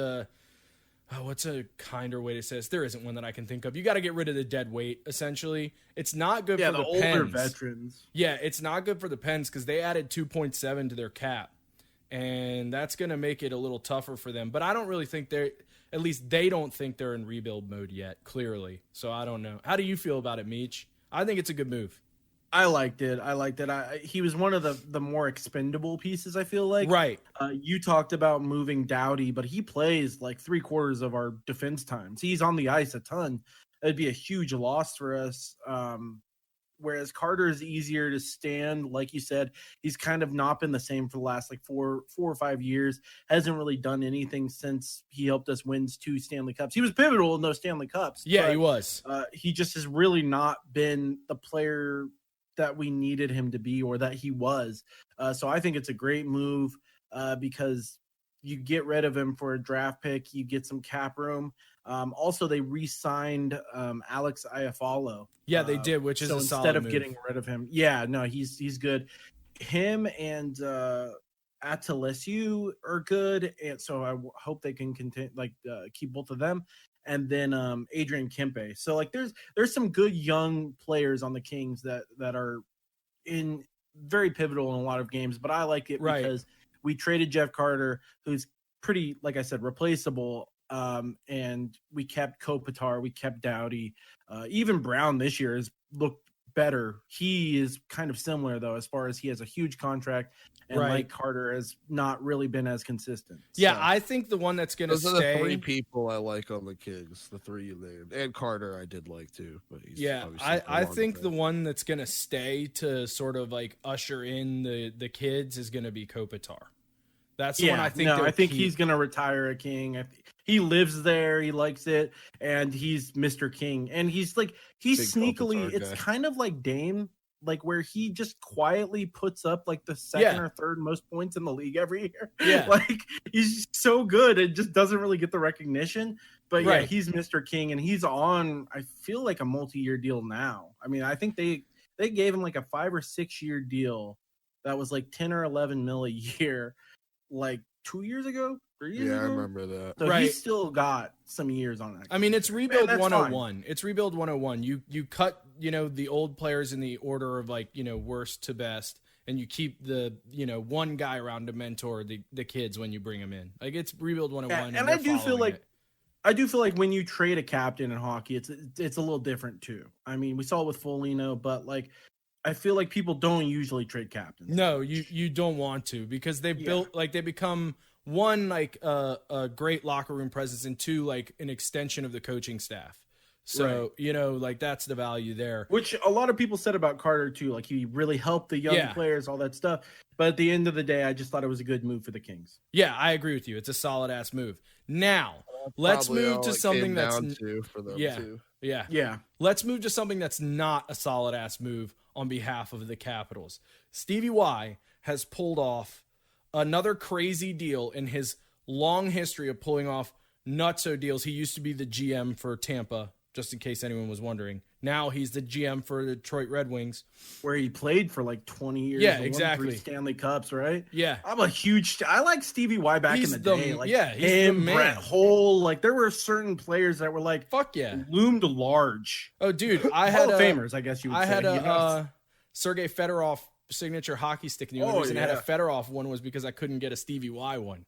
what's a kinder way to say this? There isn't one that I can think of. You got to get rid of the dead weight, essentially. It's not good Yeah, for the the older Pens. veterans. Yeah, it's not good for the Pens because they added 2.7 to their cap. And that's going to make it a little tougher for them. But I don't really think at least they don't think they're in rebuild mode yet, clearly. So I don't know. How do you feel about it, Meech? I think it's a good move. I liked it. He was one of the more expendable pieces, I feel like. Right. You talked about moving Doughty, but he plays like 3/4 of our defense times. He's on the ice a ton. It'd be a huge loss for us. whereas Carter is easier to stand. Like you said, he's kind of not been the same for the last like four or 5 years. Hasn't really done anything since he helped us win 2 Stanley Cups. He was pivotal in those Stanley Cups. Yeah, but, he was. he just has really not been the player that we needed him to be, or that he was. So I think it's a great move because you get rid of him for a draft pick, you get some cap room. Also, they re-signed Alex Iafallo. Yeah, they did, which is so a solid instead of move. getting rid of him. Yeah, no, he's good. Him and Atalesiu are good, and so I hope they can continue keep both of them. And then Adrian Kempe. So like there's some good young players on the Kings that are in very pivotal in a lot of games. But I like it because we traded Jeff Carter, who's pretty, like I said, replaceable. And we kept Kopitar, we kept Doughty. Even Brown this year has looked better. He is kind of similar though, as far as he has a huge contract. And Mike Carter has not really been as consistent. Yeah, so. I think the one that's going to Those stay. are the 3 people I like on the Kings. The 3 you named, and Carter I did like too. But he's I think the one that's going to stay to sort of like usher in the kids is going to be Kopitar. That's the one I think. No, I think he's going to retire a King. He lives there. He likes it, and he's Mr. King. And he's Big sneakily. Kopitar It's guy. kind of like Dame, like where he just quietly puts up like the second or third most points in the league every year. Yeah, like he's so good, it just doesn't really get the recognition. But yeah, he's Mr. King, and he's on. I feel like a multi-year deal now. I mean, I think they gave him like a 5 or 6 year deal that was like 10 or 11 mil a year, like 2 years ago. 3 years ago. I remember that. So he's still got some years on that. I mean, it's rebuild 101. Fine. It's rebuild 101. You cut, the old players in the order of like, worst to best, and you keep the, one guy around to mentor the kids when you bring them in. Like it's rebuild 101. Yeah, and I do feel like when you trade a captain in hockey, it's a little different too. I mean, we saw it with Foligno, but like I feel like people don't usually trade captains. No, you don't want to, because they built like they become one, like a great locker room presence, and 2, like an extension of the coaching staff. So, like that's the value there. Which a lot of people said about Carter too. Like he really helped the young players, all that stuff. But at the end of the day, I just thought it was a good move for the Kings. Yeah, I agree with you. It's a solid ass move. Now, let's move to something that's for them too. Yeah. Let's move to something that's not a solid ass move on behalf of the Capitals. Stevie Y has pulled off another crazy deal in his long history of pulling off nutso deals. He used to be the GM for Tampa, just in case anyone was wondering. Now he's the GM for the Detroit Red Wings, where he played for like 20 years. Yeah, won exactly. 3 Stanley Cups, right? Yeah. I like Stevie Y back in the day. Like he's him, the man. Brett Hull. Like there were certain players that were like, fuck yeah, loomed large. Oh, dude, I Hall had of Famers, I guess you would say. I had a Sergei Fedorov signature hockey stick, and the only reason I had a Fedorov one was because I couldn't get a Stevie Y one.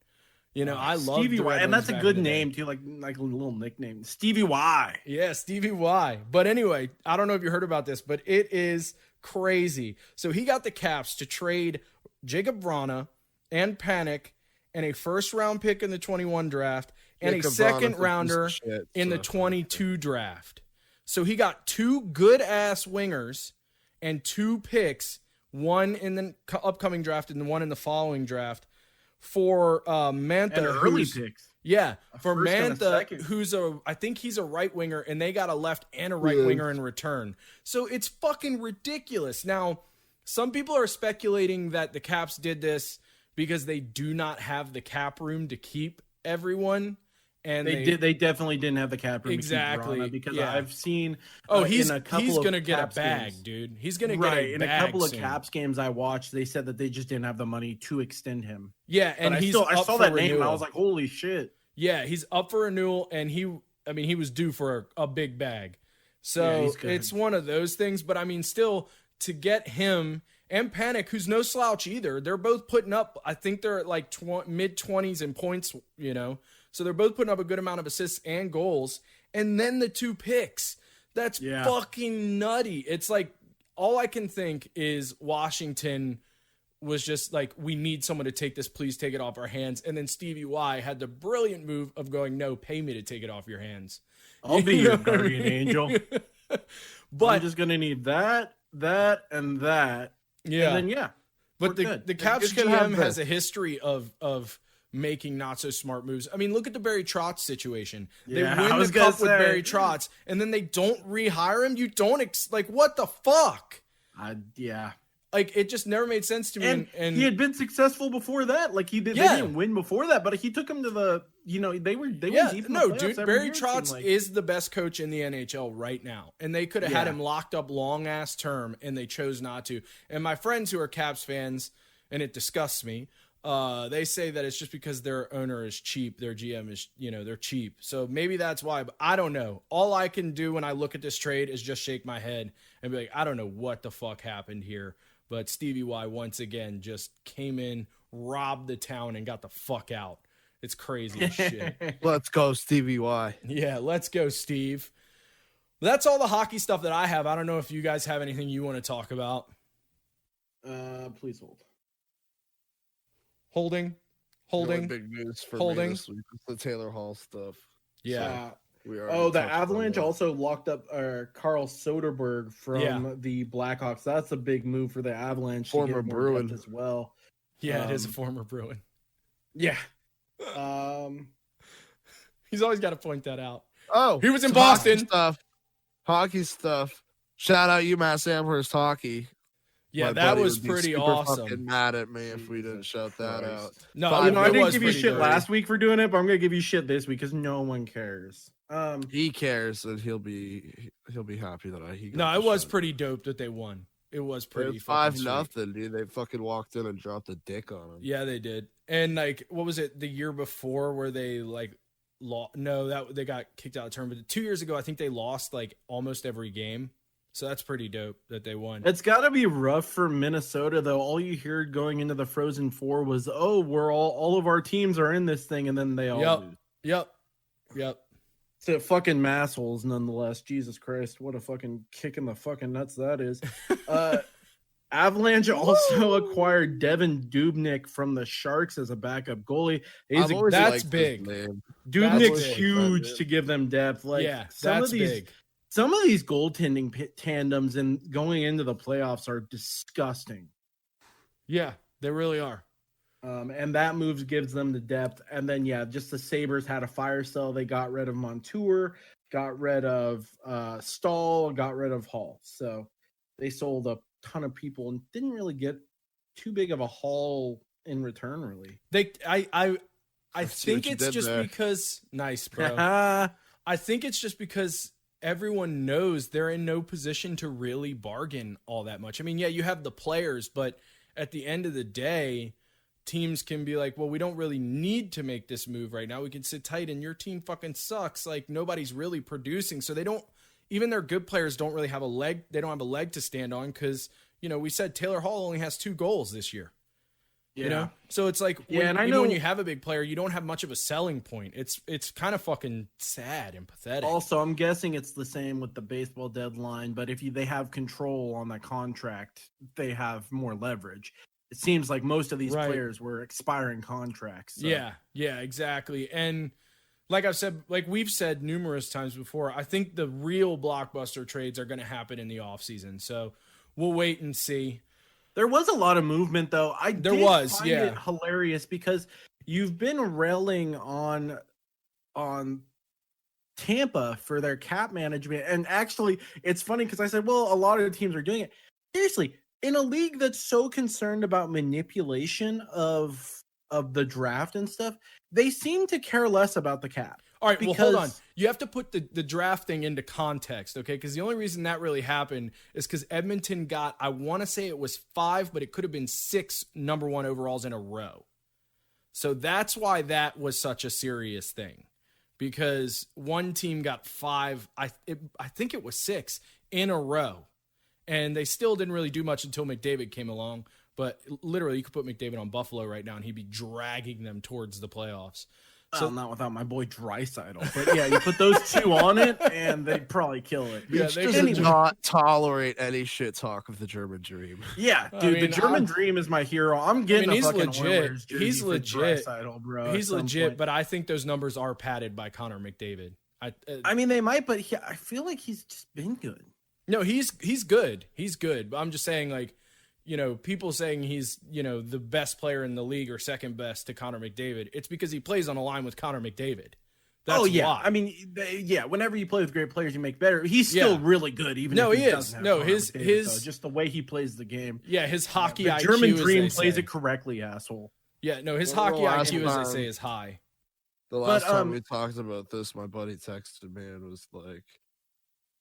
I love Stevie Y, and that's a good name too, like a little nickname, Stevie Y. Yeah, Stevie Y. But anyway, I don't know if you heard about this, but it is crazy. So he got the Caps to trade Jacob Vrana and Panic and a first round pick in the 21 draft and a second rounder in the 22 draft. So he got 2 good ass wingers and 2 picks, one in the upcoming draft and one in the following draft, for Mantha, and early picks. Yeah, for Mantha, I think he's a right winger, and they got a left and a right winger in return. So it's fucking ridiculous. Now, some people are speculating that the Caps did this because they do not have the cap room to keep everyone. And they definitely didn't have the cap room exactly to keep Vrana, because I've seen he's in a couple he's of gonna get a Caps bag, games, dude. He's gonna get in a couple soon. of Caps games I watched. They said that they just didn't have the money to extend him. Yeah, and I saw that name and I was like, holy shit. Yeah, he's up for renewal, and he was due for a big bag. So it's one of those things. But I mean, still, to get him and Panic, who's no slouch either, they're both putting up, I think they're at like mid-20s in points, So they're both putting up a good amount of assists and goals. And then the 2 picks. That's fucking nutty. It's like, all I can think is Washington was just like, we need someone to take this. Please take it off our hands. And then Stevie Y had the brilliant move of going, no, pay me to take it off your hands. I'll be your guardian angel. But I'm just going to need that that, and that. Yeah. And then, yeah. But we're the good. Caps It's gonna have GM the- has a history of making not so smart moves. I mean, look at the Barry Trotz situation. They Yeah, I win was the gonna cup with say. Barry Trotz, and then they don't rehire him. You don't like what the fuck? Yeah. Like it just never made sense to me. And he had been successful before that. Like he did, Yeah. they didn't win before that, but he took him to the. They were deep in the no, playoffs dude. every Barry year, it seemed Trotz like. is the best coach in the NHL right now, and they could have had Yeah. him locked up long ass term, and they chose not to. And my friends who are Caps fans, and it disgusts me. They say that it's just because their owner is cheap, their GM is, they're cheap. So maybe that's why, but I don't know. All I can do when I look at this trade is just shake my head and be like, I don't know what the fuck happened here. But Stevie Y once again just came in, robbed the town, and got the fuck out. It's crazy as shit. Let's go, Stevie Y. Yeah, let's go, Steve. That's all the hockey stuff that I have. I don't know if you guys have anything you want to talk about. Please hold. Holding. The only Holding. big news for Holding. me this week is the Taylor Hall stuff. Yeah. We already Oh, the touched on Avalanche that. also locked up Carl Soderberg from Yeah. the Blackhawks. That's a big move for the Avalanche. to get Former more Bruin. depth as well. Yeah, it is a Um, former Bruin. Yeah. He's always got to point that out. Oh, He was in it's hockey Boston. stuff. Hockey stuff. Shout out UMass Amherst hockey. Yeah, My that buddy was would be pretty super awesome. Fucking mad at me if we didn't Jesus shout that Christ. out. No, But, You know, I it didn't was give you pretty shit dope. last week for doing it, but I'm gonna give you shit this week because no one cares. He cares, and he'll be happy that he. Got No, the it was shot. pretty dope that they won. It was It pretty was fucking 5-0, sweet. dude. They fucking walked in and dropped a dick on him. Yeah, they did. And like, what was it the year before where they like No, that they got kicked out of tournament. 2 years ago, I think they lost like almost every game. So that's pretty dope that they won. It's got to be rough for Minnesota, though. All you heard going into the Frozen Four was, "Oh, we're all of our teams are in this thing," and then they all Yep. lose. Yep. So fucking massholes, nonetheless. Jesus Christ, what a fucking kick in the fucking nuts that is. Avalanche also acquired Devin Dubnyk from the Sharks as a backup goalie. I've always that's liked his big. name. Dubnyk's big. huge to give them depth. Like yeah, some that's of these, big. some of these goaltending tandems and going into the playoffs are disgusting. Yeah, they really are. And that move gives them the depth. And then, yeah, just the Sabres had a fire sale. They got rid of Montour, got rid of Stahl, got rid of Hall. So they sold a ton of people and didn't really get too big of a haul in return, really. I see what think you it's did just there. because nice, bro. Yeah, I think it's just because everyone knows they're in no position to really bargain all that much. I mean, yeah, you have the players, but at the end of the day, teams can be like, well, we don't really need to make this move right now. We can sit tight and your team fucking sucks. Like nobody's really producing. So they don't, even their good players don't really have a leg. They don't have a leg to stand on because, we said Taylor Hall only has 2 goals this year. You know, so it's like, Yeah, and I even know- when you have a big player, you don't have much of a selling point. It's kind of fucking sad and pathetic. Also, I'm guessing it's the same with the baseball deadline, but if they have control on the contract, they have more leverage. It seems like most of these Right. players were expiring contracts. So. Yeah, exactly. And like we've said numerous times before, I think the real blockbuster trades are going to happen in the offseason. So we'll wait and see. There was a lot of movement, though. There was, find yeah. it hilarious because you've been railing on Tampa for their cap management, and actually, it's funny because I said, well, a lot of the teams are doing it. Seriously, in a league that's so concerned about manipulation of the draft and stuff, they seem to care less about the cap. All right, well, hold on. Because- You have to put the draft thing into context, okay? Because the only reason that really happened is because Edmonton got, I want to say it was 5, but it could have been 6 number 1 overalls in a row. So that's why that was such a serious thing. Because one team got 5, I think it was 6 in a row. And they still didn't really do much until McDavid came along. But literally, you could put McDavid on Buffalo right now, and he'd be dragging them towards the playoffs. Well, not without my boy Draisaitl, but yeah, you put those 2 on it, and they'd probably kill it. Yeah, Beach they does could've not tolerate any shit talk of the German dream. Yeah, I dude, mean, the German I'm- dream is my hero. I'm getting he's a fucking legit. Oilers jersey He's for legit. Draisaitl, bro. He's legit, but I think those numbers are padded by Connor McDavid. I mean, they might, but I feel like he's just been good. No, he's good. He's good. But I'm just saying, like, people saying he's, the best player in the league or second best to Connor McDavid. It's because he plays on a line with Connor McDavid. That's why. I mean, whenever you play with great players, you make better. He's still really good, even if he doesn't have Connor McDavid, though. Just the way he plays the game. Yeah, his hockey IQ. The German Dream plays it correctly, asshole. Yeah, no, his hockey IQ, as they say, is high. The last time we talked about this, my buddy texted me and was like,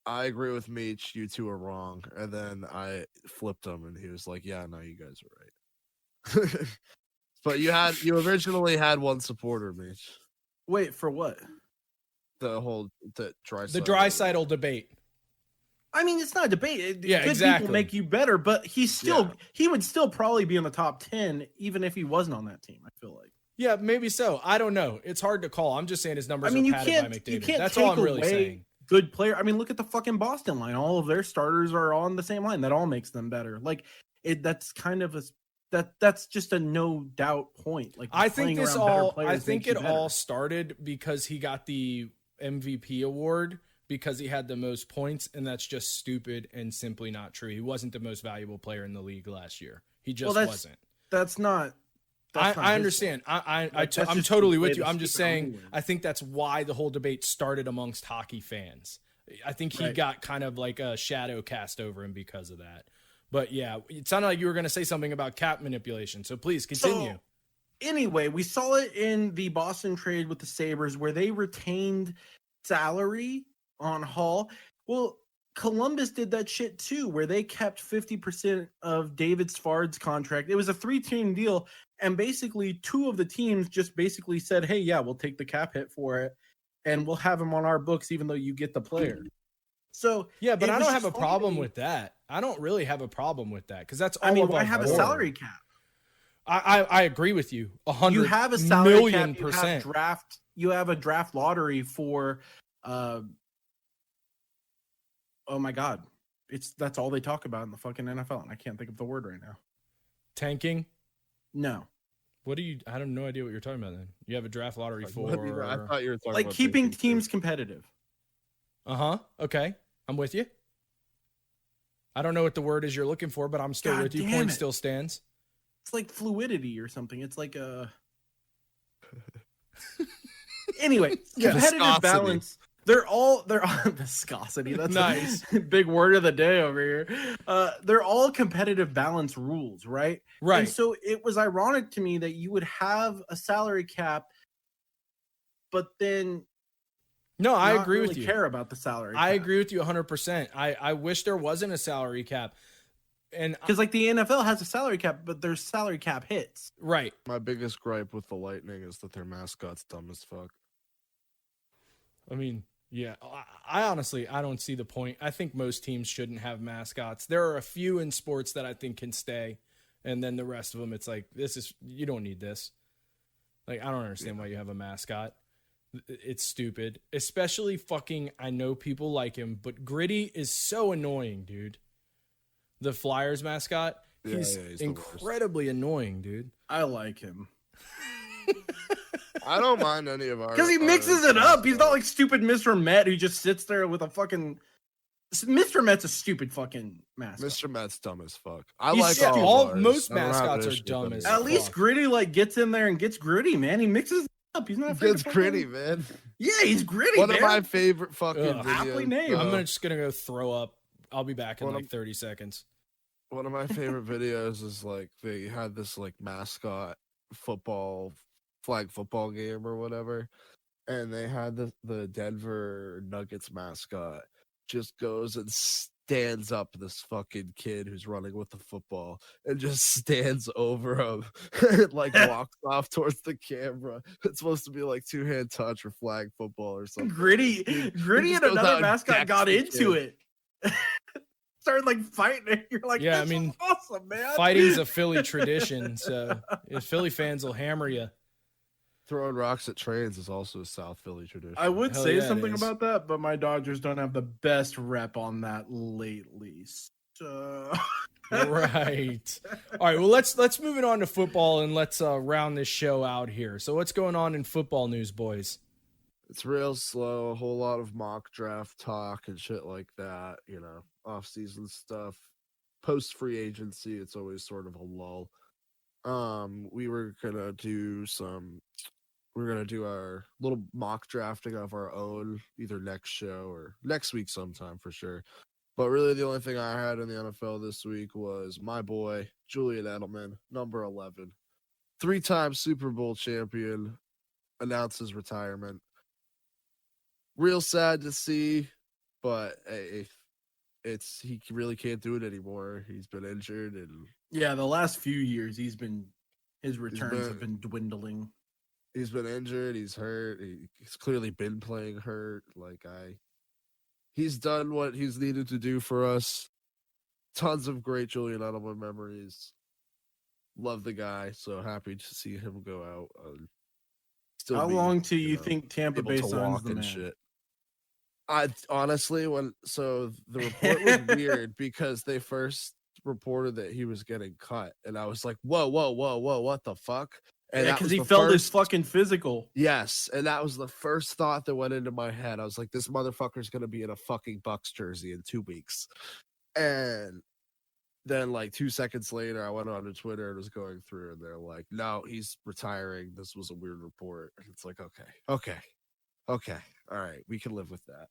I agree with Meech, you two are wrong. And then I flipped him and he was like, yeah, no, you guys are right. But you originally had one supporter, Meech. Wait, for what? The Draisaitl debate. I mean, it's not a debate. Yeah, good exactly. people make you better, but he would still probably be in the top 10 even if he wasn't on that team, I feel like. Yeah, maybe so. I don't know. It's hard to call. I'm just saying his numbers are padded by McDavid. You can't That's take all I'm really away saying. Good player. I mean, look at the fucking Boston line. All of their starters are on the same line. That all makes them better. Like that's kind of that's just a no doubt point. Like I think it all started because he got the MVP award because he had the most points, and that's just stupid and simply not true. He wasn't the most valuable player in the league last year. He just wasn't. That's not. I understand. I'm totally with you. I'm just saying, I think that's why the whole debate started amongst hockey fans. I think he got kind of like a shadow cast over him because of that. But yeah, it sounded like you were going to say something about cap manipulation. So please continue. So, anyway, we saw it in the Boston trade with the Sabres where they retained salary on Hall. Well, Columbus did that shit too, where they kept 50% of David Svard's contract. It was a 3-team deal. And basically 2 of the teams just basically said, hey, yeah, we'll take the cap hit for it. And we'll have him on our books, even though you get the player. So yeah, but I don't have a problem with that. I don't really have a problem with that because that's all. I mean, why have a salary cap? I agree with you 100. You have a salary cap. You have a draft lottery for. Oh my God, that's all they talk about in the fucking NFL, and I can't think of the word right now. Tanking? No. What do you? I have no idea what you're talking about. Then you have a draft lottery for. I thought you were talking like about keeping teams competitive. Okay. I'm with you. I don't know what the word is you're looking for, but I'm still with you. Point still stands. It's like fluidity or something. It's like a. Anyway, competitive balance. They're all viscosity. That's nice. A big word of the day over here. They're all competitive balance rules, right? Right. And so it was ironic to me that you would have a salary cap, but then. No, I agree with you. Care about the salary cap. I agree with you 100%. I wish there wasn't a salary cap. And because like the NFL has a salary cap, but there's salary cap hits. Right. My biggest gripe with the Lightning is that their mascot's dumb as fuck. I mean, yeah, I honestly, I don't see the point. I think most teams shouldn't have mascots. There are a few in sports that I think can stay. And then the rest of them, it's like, you don't need this. Like, I don't understand why you have a mascot. It's stupid. Especially I know people like him, but Gritty is so annoying, dude. The Flyers mascot, he's incredibly annoying, dude. I like him. I don't mind any of our... Because he mixes it up. He's not like stupid Mr. Met who just sits there with a fucking... Mr. Met's a stupid fucking mascot. Mr. Met's dumb as fuck. Most mascots are dumb as fuck. At least Gritty gets in there and gets gritty, man. He mixes it up. He's not gets gritty, man. Yeah, he's gritty, One of my favorite fucking videos. Aptly named. I'm just going to go throw up. I'll be back in 30 seconds. One of my favorite videos is like they had this like mascot flag football game or whatever, and they had the Denver Nuggets mascot just goes and stands up this fucking kid who's running with the football and just stands over him and like walks off towards the camera. It's supposed to be like 2-hand touch or flag football or something. Gritty and another mascot got into it. Started like fighting. You're like, yeah, I mean, awesome, man. Fighting's a Philly tradition, so if Philly fans will hammer you. Throwing rocks at trains is also a South Philly tradition. I would say something about that, but my Dodgers don't have the best rep on that lately. So... Right. All right. Well, let's move it on to football and let's round this show out here. So, what's going on in football news, boys? It's real slow, a whole lot of mock draft talk and shit like that, off-season stuff. Post free agency, it's always sort of a lull. We're gonna do our little mock drafting of our own either next show or next week sometime for sure. But really the only thing I had in the NFL this week was my boy, Julian Edelman, number 11. 3-time Super Bowl champion, announces retirement. Real sad to see, but hey, he really can't do it anymore. He's been injured, and Yeah, the last few years his returns have been dwindling. he's been injured. He's hurt. He's clearly been playing hurt. He's done what he's needed to do for us. Tons of great Julian Edelman memories. Love the guy. So happy to see him go out. How long till you think Tampa Bay signs the man? Shit. I honestly, the report was weird because they first reported that he was getting cut, and I was like, whoa, what the fuck? And yeah, because he felt his fucking physical. Yes, and that was the first thought that went into my head. I was like, this motherfucker's gonna be in a fucking Bucks jersey in 2 weeks. And then 2 seconds later, I went onto Twitter and was going through, and they're like, no, he's retiring. This was a weird report. And it's like, okay. All right, we can live with that.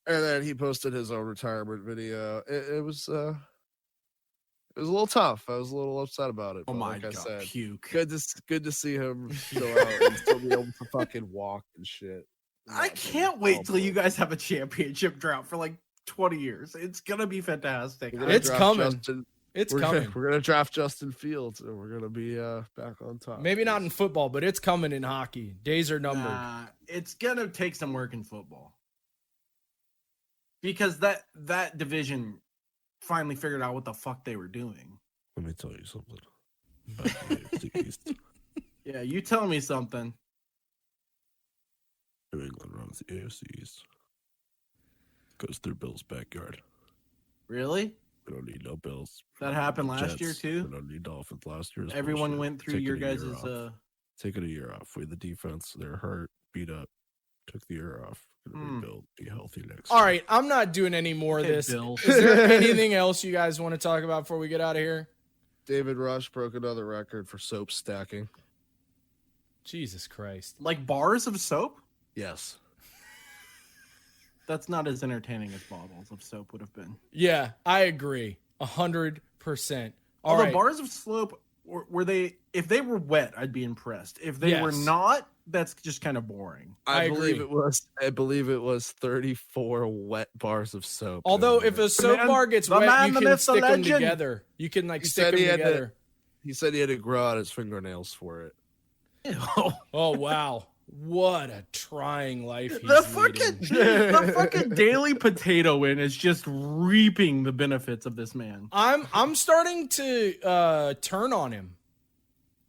And then he posted his own retirement video. It was a little tough. I was a little upset about it. Oh my God, I said, puke. Good to see him still out and still be able to fucking walk and shit. I can't wait till you guys have a championship drought for 20 years. It's gonna be fantastic. It's coming. We're gonna draft Justin Fields, and we're gonna be back on top. Maybe not in football, but it's coming in hockey. Days are numbered. It's gonna take some work in football because that division finally figured out what the fuck they were doing. Let me tell you something about the AFC East. Yeah, you tell me something. New England runs the AFC East. Goes through Bill's backyard. Really? We don't need no Bills. That happened last Jets. year too. We don't need Dolphins last year. Everyone bullshit. went through Taking your a year guys' off. Taking a year off. We had the defense. They're hurt, beat up. Took the year off. Gonna rebuild. Be healthy next. All year. right, I'm not doing any more of Okay, this. Bill. Is there anything else you guys want to talk about before we get out of here? David Rush broke another record for soap stacking. Jesus Christ. Like bars of soap? Yes. That's not as entertaining as bottles of soap would have been. Yeah, I agree. 100%. All Although right. bars of soap were they? If they were wet, I'd be impressed. If they were Yes. not, that's just kind of boring. I believe agree. I believe it was 34 wet bars of soap. Although if a soap man- bar gets the wet, man, you the can myth, the stick them legend. together. You can He stick said them he had to- together. he said he had to grow out his fingernails for it. Oh wow. What a trying life he's the fucking leading. the fucking Daily Potato Win is just reaping the benefits of this man. I'm starting to turn on him.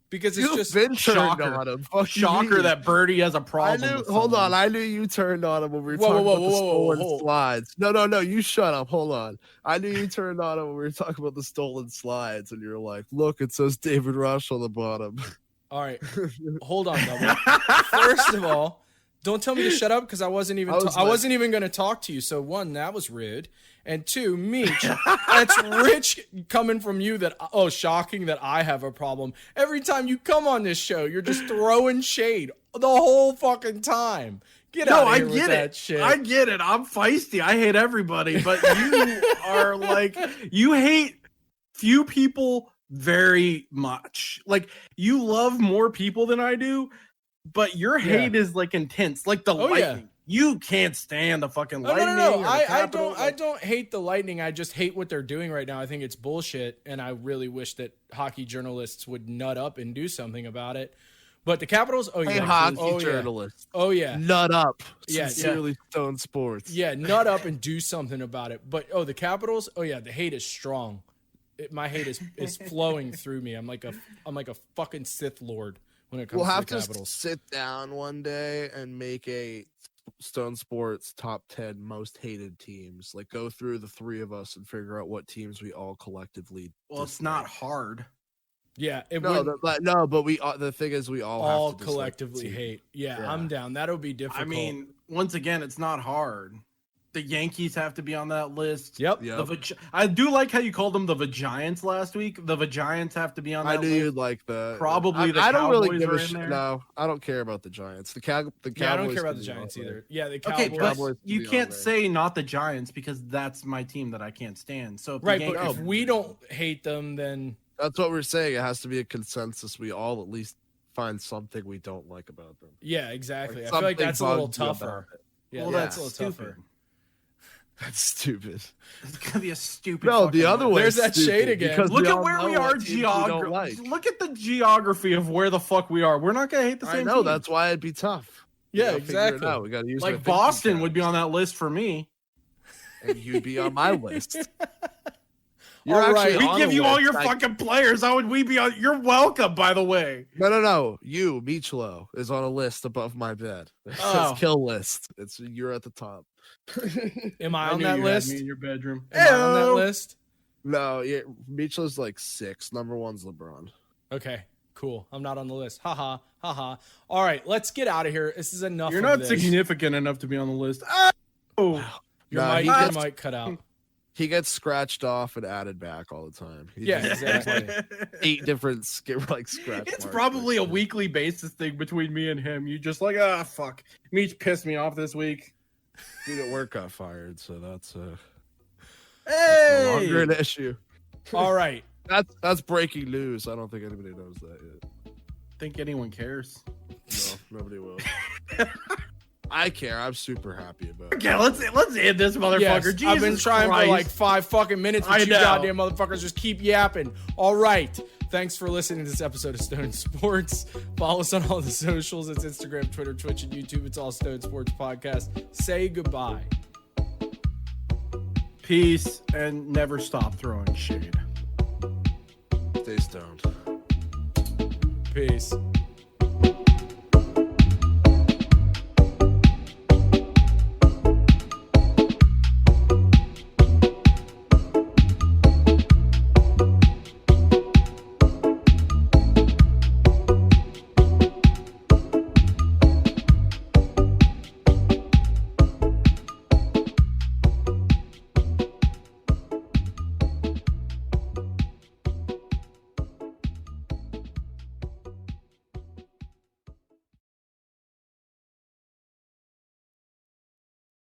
Because it's You've just been turned shocker. on him. Fuck you Shocker mean? that Birdie has a I problem. knew. with Hold someone. on, I knew you turned on him when we were Whoa, talking whoa, about the whoa, whoa, stolen whoa. slides. No, you shut up. Hold on. I knew you turned on him when we were talking about the stolen slides, and you're like, "Look, it says David Rush on the bottom." all right. Hold on, Double. First of all, don't tell me to shut up because I wasn't even I I wasn't even going to talk to you. So one, that was rude, and two, Meech, that's rich coming from you. That shocking that I have a problem. Every time you come on this show, you're just throwing shade the whole fucking time. Get out of I here with get that it. shit. I get it. I'm feisty. I hate everybody, but you are you hate few people very much. Like you love more people than I do, but your hate is intense. Like the Oh, yeah. lightning. You can't stand the fucking No, lightning. no. or the I Capitol. don't. I don't hate the Lightning. I just hate what they're doing right now. I think it's bullshit, and I really wish that hockey journalists would nut up and do something about it. But the Capitals, Hey, hockey oh, journalist, yeah. Oh yeah, nut up. Yeah, Sincerely, Stone Sports. yeah, nut up and do something about it. But the Capitals, the hate is strong. My hate is flowing through me. I'm like a fucking Sith Lord when it comes We'll to have the to Capitals. sit down one day and make a Stone Sports top 10 most hated teams. Like go through the three of us and figure out what teams we all collectively. Well, it's not hard. Yeah, it No, would but we the thing is we all all have to dislike the collectively team. hate. Yeah, Yeah. I'm down. That'll be difficult. I mean, once again, it's not hard. The Yankees have to be on that list. yep. Yeah. I do like how you called them the Vagiants last week. The Vagiants have to be on that I knew list. you'd like the Probably the I don't really Cowboys give are a in shit. there. No, I don't care about the Giants. The Cowboys. Yeah, I don't care about can the be on Giants there. either. Yeah, the Okay, Cowboys. but Cowboys you can be on can't there. say not the Giants because that's my team that I can't stand. So if the Right, but Yankees- if we don't hate them, then That's what we're saying. It has to be a consensus. We all at least find something we don't like about them. yeah, exactly. Like, I feel like something that's a little bugs you about tougher. it. Yeah, well, that's that's a little stupid. tougher. That's stupid. It's gonna be a stupid. No, fucking the other list. way. There's that shade again. Look at where we are geographically. Look at the geography of where the fuck we are. We're not gonna hate the I same. know team. that's why it'd be tough. We Yeah, gotta figure it exactly. out. We got to use our like thinking Boston would be caps. on that list for me. and you'd be on my list. All right. We on give the you all list. your fucking players. How would we be on? You're welcome, by the way. No. You, Michelo, is on a list above my bed. It says Oh. kill list. You're at the top. Am I I on knew that you had list? me in your bedroom. Am I on that Ew. list? No, yeah, Michelo's like 6. Number 1's LeBron. Okay, cool. I'm not on the list. Haha, haha. All right, let's get out of here. This is enough. You're of not this. significant enough to be on the list. Oh, Your Nah, mic, he your gets- mic cut out. He gets scratched off and added back all the time. He Yeah, just- exactly. 8 different like scratch. It's marks probably a next to it. weekly basis thing between me and him. You just like, fuck. Meech pissed me off this week. Dude at work got fired, so that's no Hey, longer an issue. All right. That's breaking news. I don't think anybody knows that yet. think anyone cares. No, nobody will. I care. I'm super happy about it. Okay, let's end this motherfucker. Yes, Jesus I've been trying Christ. for like 5 fucking minutes, but I you know. goddamn motherfuckers just keep yapping. All right. Thanks for listening to this episode of Stone Sports. Follow us on all the socials. It's Instagram, Twitter, Twitch, and YouTube. It's all Stone Sports Podcast. Say goodbye. Peace and never stop throwing shade. Stay stoned. Peace.